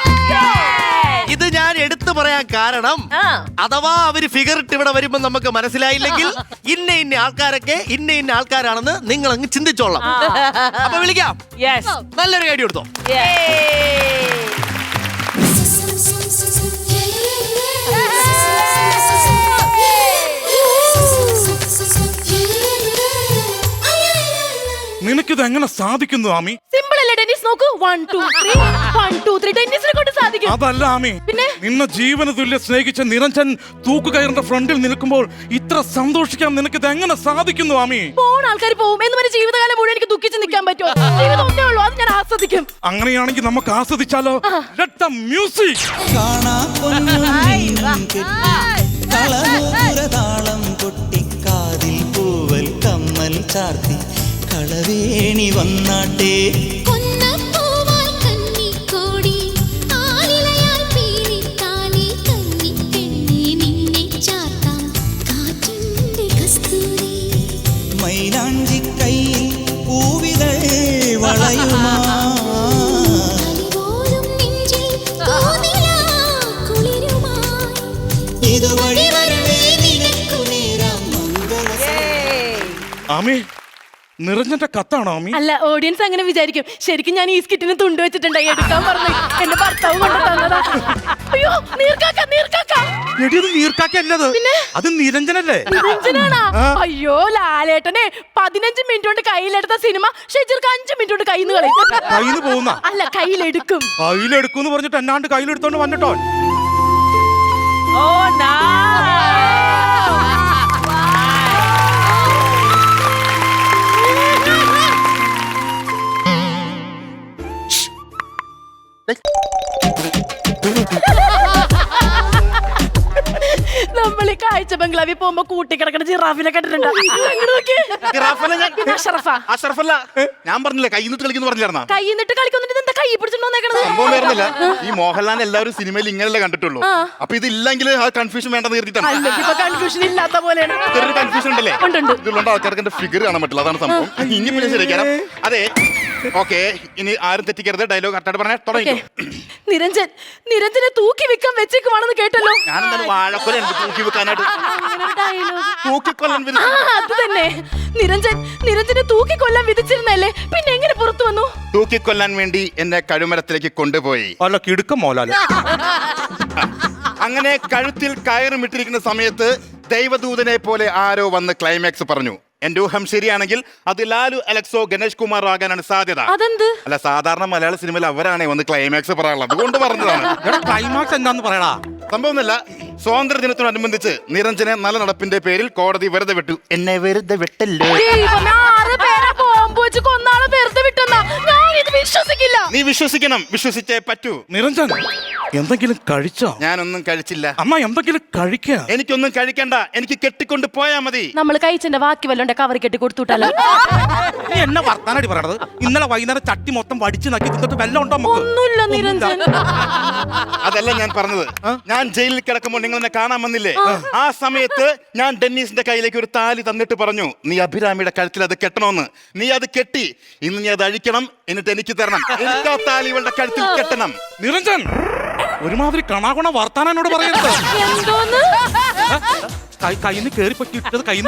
ഇത് ഞാൻ എടുത്തു പറയാൻ കാരണം അഥവാ അവര് ഫിഗർ ഇട്ട് ഇവിടെ വരുമ്പോ നമുക്ക് മനസ്സിലായില്ലെങ്കിൽ ഇന്ന ആൾക്കാരൊക്കെ ഇന്ന ആൾക്കാരാണെന്ന് നിങ്ങൾ അങ്ങ് ചിന്തിച്ചോളാം. അപ്പൊ വിളിക്കാം. നല്ലൊരു ഐഡിയ കൊടുത്തോ. നിനക്കിത് എങ്ങനെ സാധിക്കുന്നു ആമി? സിമ്പിൾ അല്ലേ ടെന്നീസ്? നോക്കൂ, 1 2 3 1 2 3 ടെന്നീസിനെ കൊണ്ട് സാധിക്കും. അതല്ല ആമി, പിന്നെ നിന്നെ ജീവന തുല്യ സ്നേഹിച്ച നിരഞ്ജൻ തൂക്കുകയറിന്റെ ഫ്രണ്ടിൽ നിൽക്കുമ്പോൾ ഇത്ര സന്തോഷിക്കാൻ നിനക്കിത് എങ്ങനെ സാധിക്കുന്നു ആമി? പോണ ആൾക്കാർ പോകും എന്ന് പറഞ്ഞ ജീവിതകാലം മുഴുവൻ എനിക്ക് ദുഃഖിച്ച് നിൽക്കാൻ പറ്റുമോ? ജീവിതം ഒന്നേ ഉള്ളൂ, അത് ഞാൻ ആസ്വദിക്കും. അങ്ങനെയാണെങ്കിൽ നമുക്ക് ആസ്വദിച്ചാലോ? Let the music. താളം കൊട്ടിക്കാതിൽ പൂവൽ കമ്മൽ ചാർത്തി കളവേണി വന്നാട്ടെ. മൈലാഞ്ചി കയ്യിൽ പൂവിതൾ വളയുമാ ഇതുവഴി വരവേ നിനക്കു നേരാം മംഗള. ആമി, നിരഞ്ജന്റെ കത്താണോ ആമി? അല്ല, ഓഡിയൻസ് അങ്ങനെ വിചാരിക്കും. ശരിക്കും ഞാൻ ഈ സ്കിറ്റിന് തുണ്ട് വെച്ചിട്ടുണ്ടായി എടുക്കാൻ പറഞ്ഞു. എന്റെ ഭർത്താവ് കൊണ്ടു തന്നതാ. അയ്യോ, നീർക്കാക്ക. നീർക്കാക്കല്ലത്, അത് നിരഞ്ജനല്ലേ? നിരഞ്ജനാണോ? അയ്യോ ലാലേട്ടനെ 15 മിനിറ്റ് കൊണ്ട് കയ്യിലെടുത്ത സിനിമ ഷെജീർക്ക് 5 മിനിറ്റ് കൊണ്ട് കയ്യിൽ നിന്ന് കളയും. കയ്യിൽ പോകുന്ന അല്ല, കയ്യിലെടുക്കും. കയ്യിലെടുക്കും പറഞ്ഞിട്ട് എന്നാണ്ട് കയ്യിലെടുത്തോണ്ട് വന്നിട്ടോ. Oh, nice. നമ്മൾ ഈ കാഴ്ച ബംഗ്ലാവിൽ പോകുമ്പോ കൂട്ടിക്കിടക്കണ ജിറാഫിനെ കണ്ടിട്ടുണ്ടോ? അഷറഫല്ല, ഞാൻ പറഞ്ഞില്ലേ കൈന്നിട്ട് കളിക്കുന്നു പറഞ്ഞിരുന്ന. കൈന്നിട്ട് കളിക്കുന്നുണ്ട്. എന്താ കൈ പിടിച്ചിട്ടുണ്ടോന്നേക്കണത്? സംഭവം വരുന്നില്ല. ഈ മോഹൻലാൽ എല്ലാവരും സിനിമയിൽ ഇങ്ങനെയല്ലേ കണ്ടിട്ടുള്ളൂ. അപ്പൊ ഇത് ഇല്ലെങ്കിൽ ആ കൺഫ്യൂഷൻ വേണ്ടെന്ന് കരുതിയിട്ടാണ്. കൺഫ്യൂഷൻ ഇല്ലാത്ത പോലെയാണ്. ചെറിയൊരു കൺഫ്യൂഷൻ ഉണ്ടല്ലേ? ഇതുകൊണ്ട് ആൾക്കാർക്ക് എന്റെ ഫിഗർ കാണാൻ പറ്റില്ല. അതാണ് സംഭവം. ഇനി പിന്നെ ശരിയാക്കാം. അതെ, ഓക്കെ. ഇനി ആരും തെറ്റിക്കരുത്. ഡയലോഗ് കറക്റ്റായിട്ട് പറഞ്ഞാൽ തുടങ്ങി. നിരഞ്ജനെ തൂക്കി വിൽക്കാൻ വെച്ചേക്കുവാണെന്ന് കേട്ടല്ലോ. ഞാൻ എന്താണ് വാഴക്കൊല തൂക്കി വെക്കാനായിട്ട്? തൂക്കിക്കൊല്ലാൻ അത് തന്നെ. നിരഞ്ജനെ തൂക്കിക്കൊല്ലാൻ വിധിച്ചിരുന്നല്ലേ, പിന്നെ എങ്ങനെ പുറത്തു വന്നു? തൂക്കിക്കൊല്ലാൻ വേണ്ടി എന്നെ കഴുമരത്തിലേക്ക് കൊണ്ടുപോയി. അല്ല, കിടുക്കം മോലാല്. അങ്ങനെ കഴുത്തിൽ കയറുമിട്ടിരിക്കുന്ന സമയത്ത് ദൈവദൂതനെ പോലെ ആരോ വന്ന് ക്ലൈമാക്സ് പറഞ്ഞു. എന്റെ ഊഹം ശരിയാണെങ്കിൽ അത് ലാലു അലക്സോ ഗണേഷ് കുമാർ ആകാനാണ് സാധ്യത. അതെന്ത്? അല്ല, സാധാരണ മലയാള സിനിമയിൽ അവരാണേ വന്ന് ക്ലൈമാക്സ് പറയാനുള്ളത്, അതുകൊണ്ട് പറഞ്ഞതാണ്. ക്ലൈമാക്സ് എന്താന്ന് പറയടാ. സംഭവമൊന്നുമില്ല. സ്വാതന്ത്ര്യ ദിനത്തോടനുബന്ധിച്ച് നിരഞ്ജനെ നല്ല നടപ്പിന്റെ പേരിൽ കോടതി വെറുതെ വിട്ടു. എന്നെ വെറുതെ വിട്ടല്ലോ. കൊന്നാളെ വെറുതെ വിട്ടെന്നാ? ഞാൻ ഇത് വിശ്വസിക്കില്ല. നീ വിശ്വസിക്കണം, വിശ്വസിച്ചേ പറ്റൂ. നിരഞ്ജൻ, എന്തെങ്കിലും കഴിച്ചോ? ഞാനൊന്നും കഴിച്ചില്ല. അമ്മ എന്തെങ്കിലും കഴിക്കാ? എനിക്കൊന്നും കഴിക്കണ്ട, എനിക്ക് കെട്ടിക്കൊണ്ട് പോയാ മതി. നമ്മൾ കഴിച്ചതിന്റെ ബാക്കി വല്ലോണ്ട് കവർ കെട്ടി കൊടുത്തുട്ടല്ലോ. നീ എന്നെ വർത്താനടി പറയണത്? ഇന്നലെ വൈകുന്നേരം ചട്ടി മൊത്തം വടിച്ചു നക്കി തിന്നിട്ട് വെല്ലം ഉണ്ടോ നമുക്ക്? ഒന്നുമില്ല നിരഞ്ജൻ. അതല്ല ഞാൻ പറഞ്ഞത്. ഞാൻ ജയിലിൽ കിടക്കുമ്പോൾ നിങ്ങൾ എന്നെ കാണാൻ വന്നില്ലേ? ആ സമയത്ത് ഞാൻ ഡെന്നീസിന്റെ കയ്യിലേക്ക് ഒരു താലി തന്നിട്ട് പറഞ്ഞു, നീ അഭിരാമിയുടെ കഴുത്തിൽ അത് കെട്ടണമെന്ന്. നീ അത് കെട്ടി. ഇന്ന് നീ അത് അഴിക്കണം, എന്നിട്ട് എനിക്ക് തരണം. എനിക്ക് ആ താലി ഇവളുടെ കഴുത്തിൽ കെട്ടണം. നിരഞ്ജൻ, ഒരുമാതിരി കണാകുണ വർത്താനോട് പറയരുത്. കയ്യിൽ കേറി പറ്റിട്ടത് കയ്യിൽ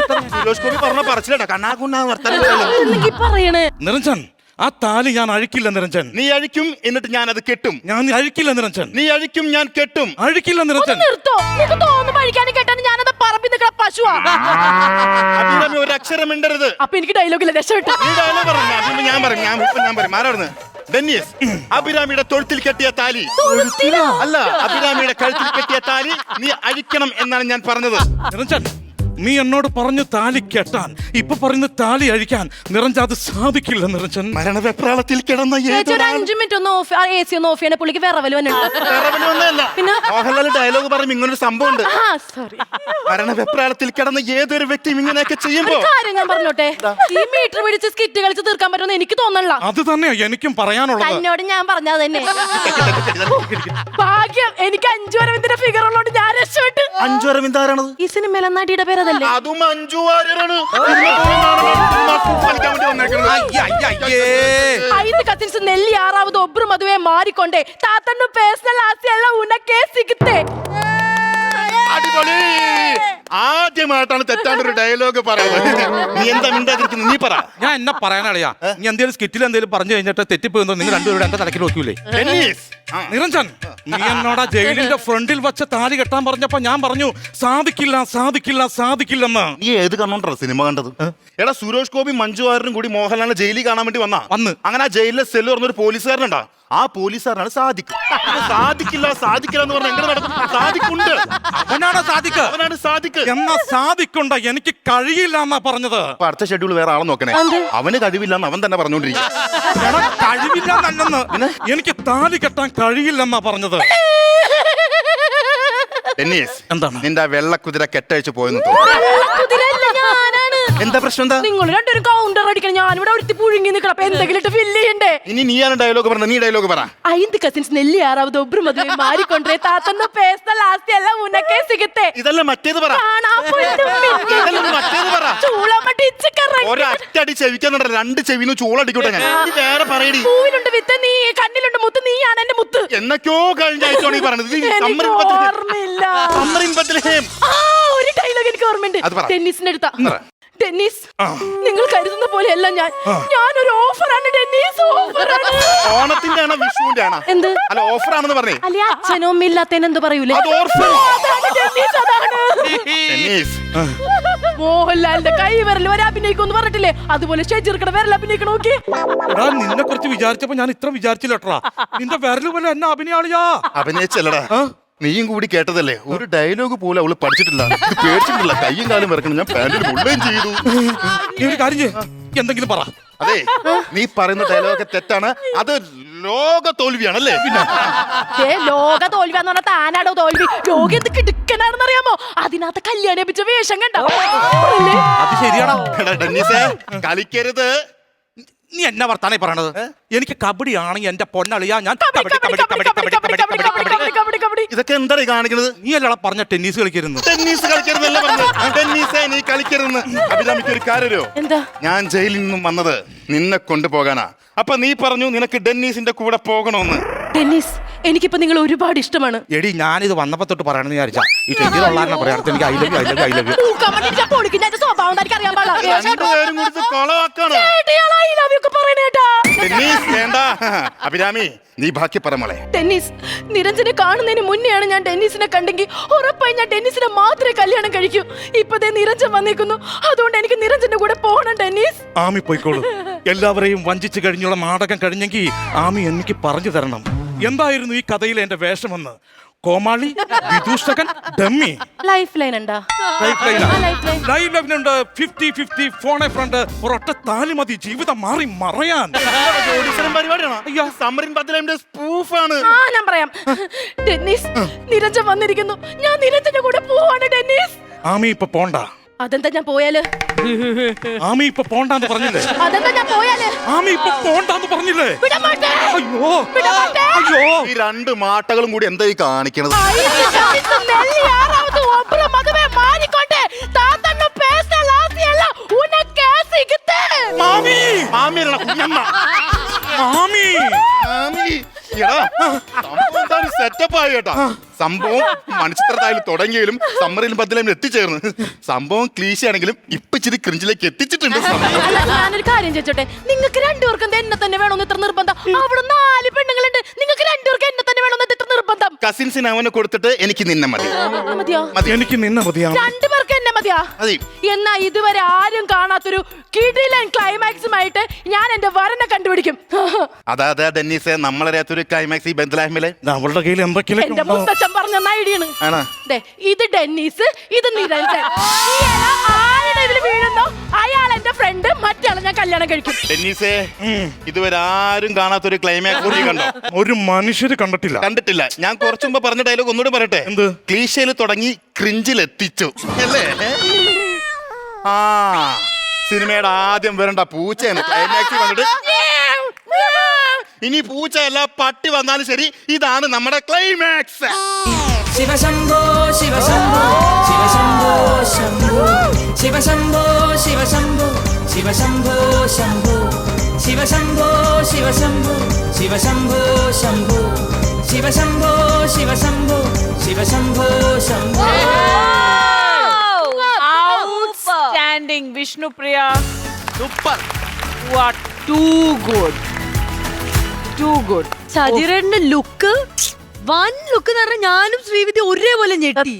പറഞ്ഞ പറച്ചിലടാ കണ്ണാകുണ്ണ വർത്താനം. നിരഞ്ജൻ, ആ താലി ഞാൻ അഴിക്കില്ല നിരഞ്ജൻ. നീ അഴിക്കും, എന്നിട്ട് ഞാൻ അത് കെട്ടും. ഞാൻ അഴിക്കില്ല നിരഞ്ജൻ. നീ അഴിക്കും, ഞാൻ കെട്ടും. അഴിക്കില്ല നിരഞ്ജൻ. അഭിരാമി ഒരു അക്ഷരം മിണ്ടരുത്. അപ്പൊ എനിക്ക് ഡയലോഗില്ല, രക്ഷപ്പെട്ടു. നീ ഡയലോഗ് പറഞ്ഞു. ഞാൻ പറയും. ആരാണ് ഡെന്നീസ്? അഭിരാമിയുടെ തൊഴുത്തിൽ കെട്ടിയ താലി അല്ല, അഭിരാമിയുടെ കഴുത്തിൽ കെട്ടിയ താലി നീ അഴിക്കണം എന്നാണ് ഞാൻ പറഞ്ഞത്. നിരഞ്ജൻ, നീ എന്നോട് പറഞ്ഞു താലി കെട്ടാൻ, ഇപ്പൊ പറയുന്ന താലി അഴിക്കാൻ. നിരഞ്ജൻ, അത് സാധിക്കില്ല നിരഞ്ജൻ. മരണവെപ്രാളത്തിൽ കിടന്ന ഒരു 5 മിനിറ്റ് ഒന്ന് ഓഫ് AC ഒന്ന് ഓഫ് ചെയ്യണ പുള്ളിക്ക് വിറവല് മോഹൻലാൽ ഡയലോഗ് പറയും ഇങ്ങനൊരു സംഭവം ഉണ്ട്. മരണവെപ്രാളത്തിൽ കിടന്ന ഏതൊരു വ്യക്തിയും ഇങ്ങനെയൊക്കെ ചെയ്യുമ്പോ കാര്യം ഞാൻ പറഞ്ഞോട്ടെ, ഈ മീറ്റർ പിടിച്ച് സ്കിറ്റ് കളിച്ച് തീർക്കാൻ പറ്റുമെന്ന് എനിക്ക് തോന്നണില്ല. അത് തന്നെയാ എനിക്കും പറയാനുള്ളത്. എന്നോട് ഞാൻ പറഞ്ഞത് തന്നെ. ഭാഗ്യം എനിക്ക് 5 അരവിന്ദിന്റെ ഫിഗർ ഉള്ളോണ്ട് ഞാൻ രക്ഷപ്പെട്ടു. 5 അരവിന്ദ് ആരാണത്? ഈ സിനിമയിലെ നടിയുടെ പേരതല്ലേ? അതും 5 വാര്യരാണ്. 5 കസിൻസ് നെല്ലി 6வது ಒಬ್ರು ಮದುವೆ ಮಾಡಿಕೊಂಡೆ ತಾತನ್ನು ಪರ್ಸನಲ್ ಆಸ್ತಿ ಎಲ್ಲ ಉನಕ್ಕೆ ಸಿಗುತ್ತೆ. അടിപൊളി. ആദ്യമായിട്ടാണ് തെറ്റാണ്ടൊരു ഡയലോഗ് പറയുന്നത്. നീ എന്താ മിണ്ടാതിരിക്കുന്നത്? നീ പറ. ഞാൻ എന്നെ പറയാനറിയാ. നീ എന്തെങ്കിലും സ്കിറ്റിൽ എന്തെങ്കിലും പറഞ്ഞു കഴിഞ്ഞിട്ട് തെറ്റിപ്പോയെന്നോ നിങ്ങൾ രണ്ടുപേരും എന്റെ തലക്കിൽ നോക്കൂലേ? നിരഞ്ജൻ, നീ എന്നോട് ജയിലിന്റെ ഫ്രണ്ടിൽ വെച്ച താലി കെട്ടാൻ പറഞ്ഞപ്പോ ഞാൻ പറഞ്ഞു സാധിക്കില്ലെന്ന്. നീ ഏത് കണ്ടോണ്ടാ സിനിമ കണ്ടത്? എടാ, സുരേഷ് ഗോപി മഞ്ജു വാര്യരും കൂടി മോഹൻലാലിനെ ജയിലിൽ കാണാൻ വേണ്ടി വന്ന് അങ്ങനെ ആ ജയിലിലെ സെല്ല് പറഞ്ഞൊരു പോലീസുകാരനുണ്ടാ. ആ പോലീസുകാരനാണ് സാദിഖ്. സാധിക്കില്ല എന്ന് പറഞ്ഞാൽ എങ്ങനെ നടക്കും? സാദിഖുണ്ട്. അവനാണ് സാദിഖ്. എന്നാ സാധിക്കുണ്ട, എനിക്ക് കഴിയില്ല എന്നാ പറഞ്ഞത്. അപ്പൊ അടുത്ത ഷെഡ്യൂൾ വേറെ ആളെ നോക്കണേ. അവന് കഴിവില്ലെന്ന് അവൻ തന്നെ പറഞ്ഞോണ്ടിരിക്കും. കഴിവില്ലെന്നല്ലെന്ന്, എനിക്ക് താലി കെട്ടാൻ കഴിയില്ലെന്നാ പറഞ്ഞത്. ഡെന്നീസ്, എന്താണ് നിന്റെ വെള്ളക്കുതിര കെട്ടഴിച്ചു പോയെന്ന് തോന്നുന്നു. എന്താ പ്രശ്നം? എന്താ നിങ്ങൾ രണ്ടൊരു കൗണ്ടർ അടിക്കണം. ഞാനിവിടെ ഒരുത്തി പുഴുങ്ങി നിൽക്കണം. അപ്പൊ എന്തെങ്കിലും ഫില്ല് ചെയ്യണ്ടേ? ഇനി നീയാണ് ഡയലോഗ് പറഞ്ഞത്. നീ ഡയലോഗ് പറ. 5 കസിൻസ് നെല്ലി 6வது ಒಬ್ರು ಮದುವೆ ಮಾಡಿಕೊಂಡ್ರೆ ತಾತನ್ನು ಪರ್ಸನಲ್ ಆಸ್ತಿ ಎಲ್ಲ ಉನಕ್ಕೆ ಸಿಗುತ್ತೆ. ഇതല്ല മറ്റേത് പറ. മറ്റേത് പറ. ഒരൊറ്റടി ചെവിക്കുന്നുണ്ട്, 2 ചെവിന്ന് ചൂളടിക്കട്ടെ. ഞാൻ വേറെ പറയടി. പൂവിലുണ്ട് വിത്ത്, നീ കണ്ണിലുണ്ട് മുത്ത്, നീയാണ് എന്റെ മുത്ത്. എന്നൊക്കെയോ കഴിഞ്ഞ ആഴ്ചയാണ് ഈ പറഞ്ഞത്. ഒരു ഡയലോഗ് എനിക്ക് ഓർമ്മയുണ്ട്. ടെന്നീസിന്റെ അടുത്ത ടെന്നീസ്, നിങ്ങൾ കരുതുന്ന പോലെയല്ല ഞാനൊരു ഓഫറാണ് ടെന്നീസ്. ഓണത്തിന്റെ ആണോ വിഷുവിന്റെ ആണോ? എന്ത്? അല്ല, ഓഫറാണെന്ന് പറഞ്ഞേ. അല്ലെ അച്ഛനും അമ്മ ഇല്ലാത്തതിന് എന്ത് പറയൂലേ? മോഹൻലാലിന്റെ കൈ വിരൽ വരെ അഭിനയിക്കുമെന്ന് പറഞ്ഞിട്ടില്ലേ? അതുപോലെ ഷെജീർക്കടെ വിരൽ അഭിനയിക്കണം. നോക്കി, നിന്നെ കുറിച്ച് വിചാരിച്ചപ്പോ ഞാൻ ഇത്ര വിചാരിച്ചില്ലട്ടാ. നിന്റെ വിരല് പോലെ എന്നെ അഭിനയാളിയാ. അഭിനയിച്ചല്ലടാ, നീയും കൂടി കേട്ടതല്ലേ. ഒരു ഡയലോഗ് പോലും അവള് പഠിച്ചിട്ടില്ല. പേടിച്ചിട്ടില്ല. കയ്യും കാലും വരക്കണം. ഞാൻ പാന്റിൽ മുള്ളുകയും ചെയ്തു. നീ ഒരു കാര്യം ചെയ്യ്, എന്തെങ്കിലും പറ. അതെ, നീ പറയുന്ന ഡയലോഗ് തെറ്റാണ്. അത് ലോക തോൽവിയാണല്ലേ? പിന്നെ ലോക തോൽവിയാന്ന് പറഞ്ഞാൽ താനാടോ തോൽവി. ലോക എന്ത് കിടുക്കനാണെന്ന് അറിയാമോ? അതിനകത്ത് കല്യാണി അഭിച്ച വേഷം കണ്ടോ? അത് ശരിയാണോ? ഡെന്നീസേ, കളിക്കരുത്. നീ എന്നാ വർത്താനം പറയണത്? എനിക്ക് കബഡിയാണെങ്കിൽ എന്റെ പൊന്നളിയാ. ഞാൻ ഇതൊക്കെ എന്താ കാണിക്കുന്നത്? നീ അല്ലടാ പറഞ്ഞ ടെന്നീസ് കളിക്കരുത്. ടെന്നീസ് കളിക്കരുതല്ല പറഞ്ഞത്. ടെന്നീസേ, നീ കളിക്കരുതെന്ന്. അഭിരാമിക്ക് ഒരു കാര്യോ? എന്താ? ഞാൻ ജയിലിൽ നിന്നും വന്നത് നിന്നെ കൊണ്ടുപോകാനാ. അപ്പൊ നീ പറഞ്ഞു നിനക്ക് ഡെന്നീസിന്റെ കൂടെ പോകണമെന്ന്. ടെന്നീസ്, എനിക്കിപ്പോ നിങ്ങൾ ഒരുപാട് ഇഷ്ടമാണ്. എടി, ഞാനിത് വന്നപ്പോ തൊട്ട് പറയണെന്ന് വിചാരിച്ചാ. ഈ ടെന്നീസുള്ള പറയാൻ എനിക്ക് ഐ ലവ് യു. സ്വഭാവം അറിയാൻ അഭിരാമി, നീ ബാക്കി പറമോളെ. ടെന്നീസ്, നിരഞ്ജനെ കാണുന്നതിന് മുന്നെയാണ് ഞാൻ ടെന്നീസിനെ കണ്ടെങ്കിൽ ഉറപ്പായി ഞാൻ ടെന്നീസിനെ മാത്രമേ കല്യാണം കഴിക്കൂ. ഇപ്പതേ നിരഞ്ജൻ വന്നേക്കുന്നു. അതുകൊണ്ട് എനിക്ക് നിരഞ്ജന്റെ കൂടെ പോകണം. ടെന്നീസ്, ആമി പോയിക്കോളൂ. എല്ലാവരെയും വഞ്ചിച്ചു കഴിഞ്ഞുള്ള നാടകം കഴിഞ്ഞെങ്കിൽ ആമി എനിക്ക് പറഞ്ഞു തരണം എന്തായിരുന്നു ഈ കഥയിലെ എന്റെ വേഷമെന്ന്. കോമാളി, വിദൂഷകൻ, ഡമ്മി. ലൈഫ് ലൈൻ ഉണ്ടാ ലൈനുണ്ട് 50-50 ഫോണെ ഫ്രണ്ട്. ഒരൊറ്റ താലി മതി ജീവിതം മാറി മറയാൻ. പരിപാടിയാണോ? സമ്മറിൻ ബദ്ദലൈമിന്റെ സ്പൂഫാണ്. ഞാൻ പറയാം. ഡെന്നീസ്, നിരഞ്ജൻ വന്നിരിക്കുന്നു. ഞാൻ നിരഞ്ജന്റെ കൂടെ പോവാണ് ഡെന്നീസ്. ആമി ഇപ്പൊ പോണ്ട. അതെന്താ ഞാൻ പോയാല്? ആമി ഇപ്പൊ പോണ്ടാന്ന് പറഞ്ഞില്ലേ? അതെന്താ ഞാൻ പോയാല്? ആമി ഇപ്പൊ പോണ്ടാന്ന് പറഞ്ഞില്ലേ? അയ്യോ അയ്യോ, ഈ രണ്ട് മാട്ടകളും കൂടി എന്താ ഈ കാണിക്കണത്? മാമി മാമിയല്ല കുഞ്ഞമ്മ. മാമി സെറ്റപ്പ് ആയി കേട്ടാ. സംഭവം മണിച്ചിത്രത്തായാലും തുടങ്ങിയാലും സമ്മറിലും ബദ്ദലൈമിലും എത്തിച്ചേർന്ന് സംഭവം ക്ലീശയാണെങ്കിലും ഇപ്പൊ ഇച്ചിരി ക്രിഞ്ചിലേക്ക് എത്തിച്ചിട്ടുണ്ട്. ഞാനൊരു കാര്യം ചോദിച്ചോട്ടെ, നിങ്ങൾക്ക് രണ്ടുപേർക്കും എന്നെ തന്നെ വേണമെന്ന് ഇത്ര നിർബന്ധം? അവിടെ 4 പെണ്ണുങ്ങളുണ്ട്, നിങ്ങൾക്ക് രണ്ടുപേർക്കും എന്നെ തന്നെ വേണമെന്ന് ഇത്ര നിർബന്ധം? കസിൻസിന് അവനെ കൊടുത്തിട്ട് എനിക്ക് നിന്നെ മതി. മതിയോ? എനിക്ക് നിന്നെ മതിയാ. രണ്ടുപേർക്ക് എന്നെ മതിയാ? എന്നാ ഇതുവരെ ആരും കാണാത്തൊരു കിടിലൻ ക്ലൈമാക്സുമായിട്ട് ഞാൻ എന്റെ വരനെ കണ്ടുപിടിക്കും. അതാ ഡെന്നീസെ, നമ്മളറിയാത്തൊരു ക്ലൈമാക്സ് ഈ ബദ്ദലൈമിലെ അവളുടെ കയ്യിൽ എന്തൊക്കെയാണ്? എന്റെ മുത്തച്ഛൻ പറഞ്ഞ ഐഡിയാണ്. ഇത് ഡെന്നീസ്, ഇത് നിരഞ്ജൻ. ആരുടെ ഇതിൽ വീഴുന്നോ അയാൾ എന്റെ ഫ്രണ്ട്, മറ്റേ ഞാൻ കല്യാണം കഴിക്കും. ഡെന്നീസെ, ഇതുവരെ ആരും കാണാത്തൊരു ക്ലൈമാക്സ് കണ്ടോ? ഒരു മനുഷ്യര് കണ്ടിട്ടില്ല. ഞാൻ കുറച്ചു മുമ്പ് പറഞ്ഞ ഡയലോഗ് ഒന്നുകൂടി പറയട്ടെ. എന്ത്? ക്ലീശയിൽ തുടങ്ങി ക്രിഞ്ചിൽ എത്തിച്ചു അല്ലേ? ആ സിനിമയുടെ ആദ്യം വരണ്ട പൂച്ചയാണ് ക്ലൈമാക്സ് കണ്ടിട്ട്. ഇനി പൂച്ചയല്ല പട്ടി വന്നാലും ശരി, ഇതാണ് നമ്മുടെ climax. Shivashambho Shivashambho Shivashambho Shambho Shivashambho Shivashambho Shivashambho Shambho Shivashambho Shivashambho Shivashambho Shambho Shivashambho Shivashambho Shivashambho Shambho. Outstanding, Vishnupriya. Super. You are too good. Too good. ഷജീറിന്റെ ലുക്ക്, വൺ ലുക്ക് എന്ന് പറഞ്ഞാൽ ഞാനും ശ്രീവിദ്യ ഒരേപോലെ ഞെട്ടി.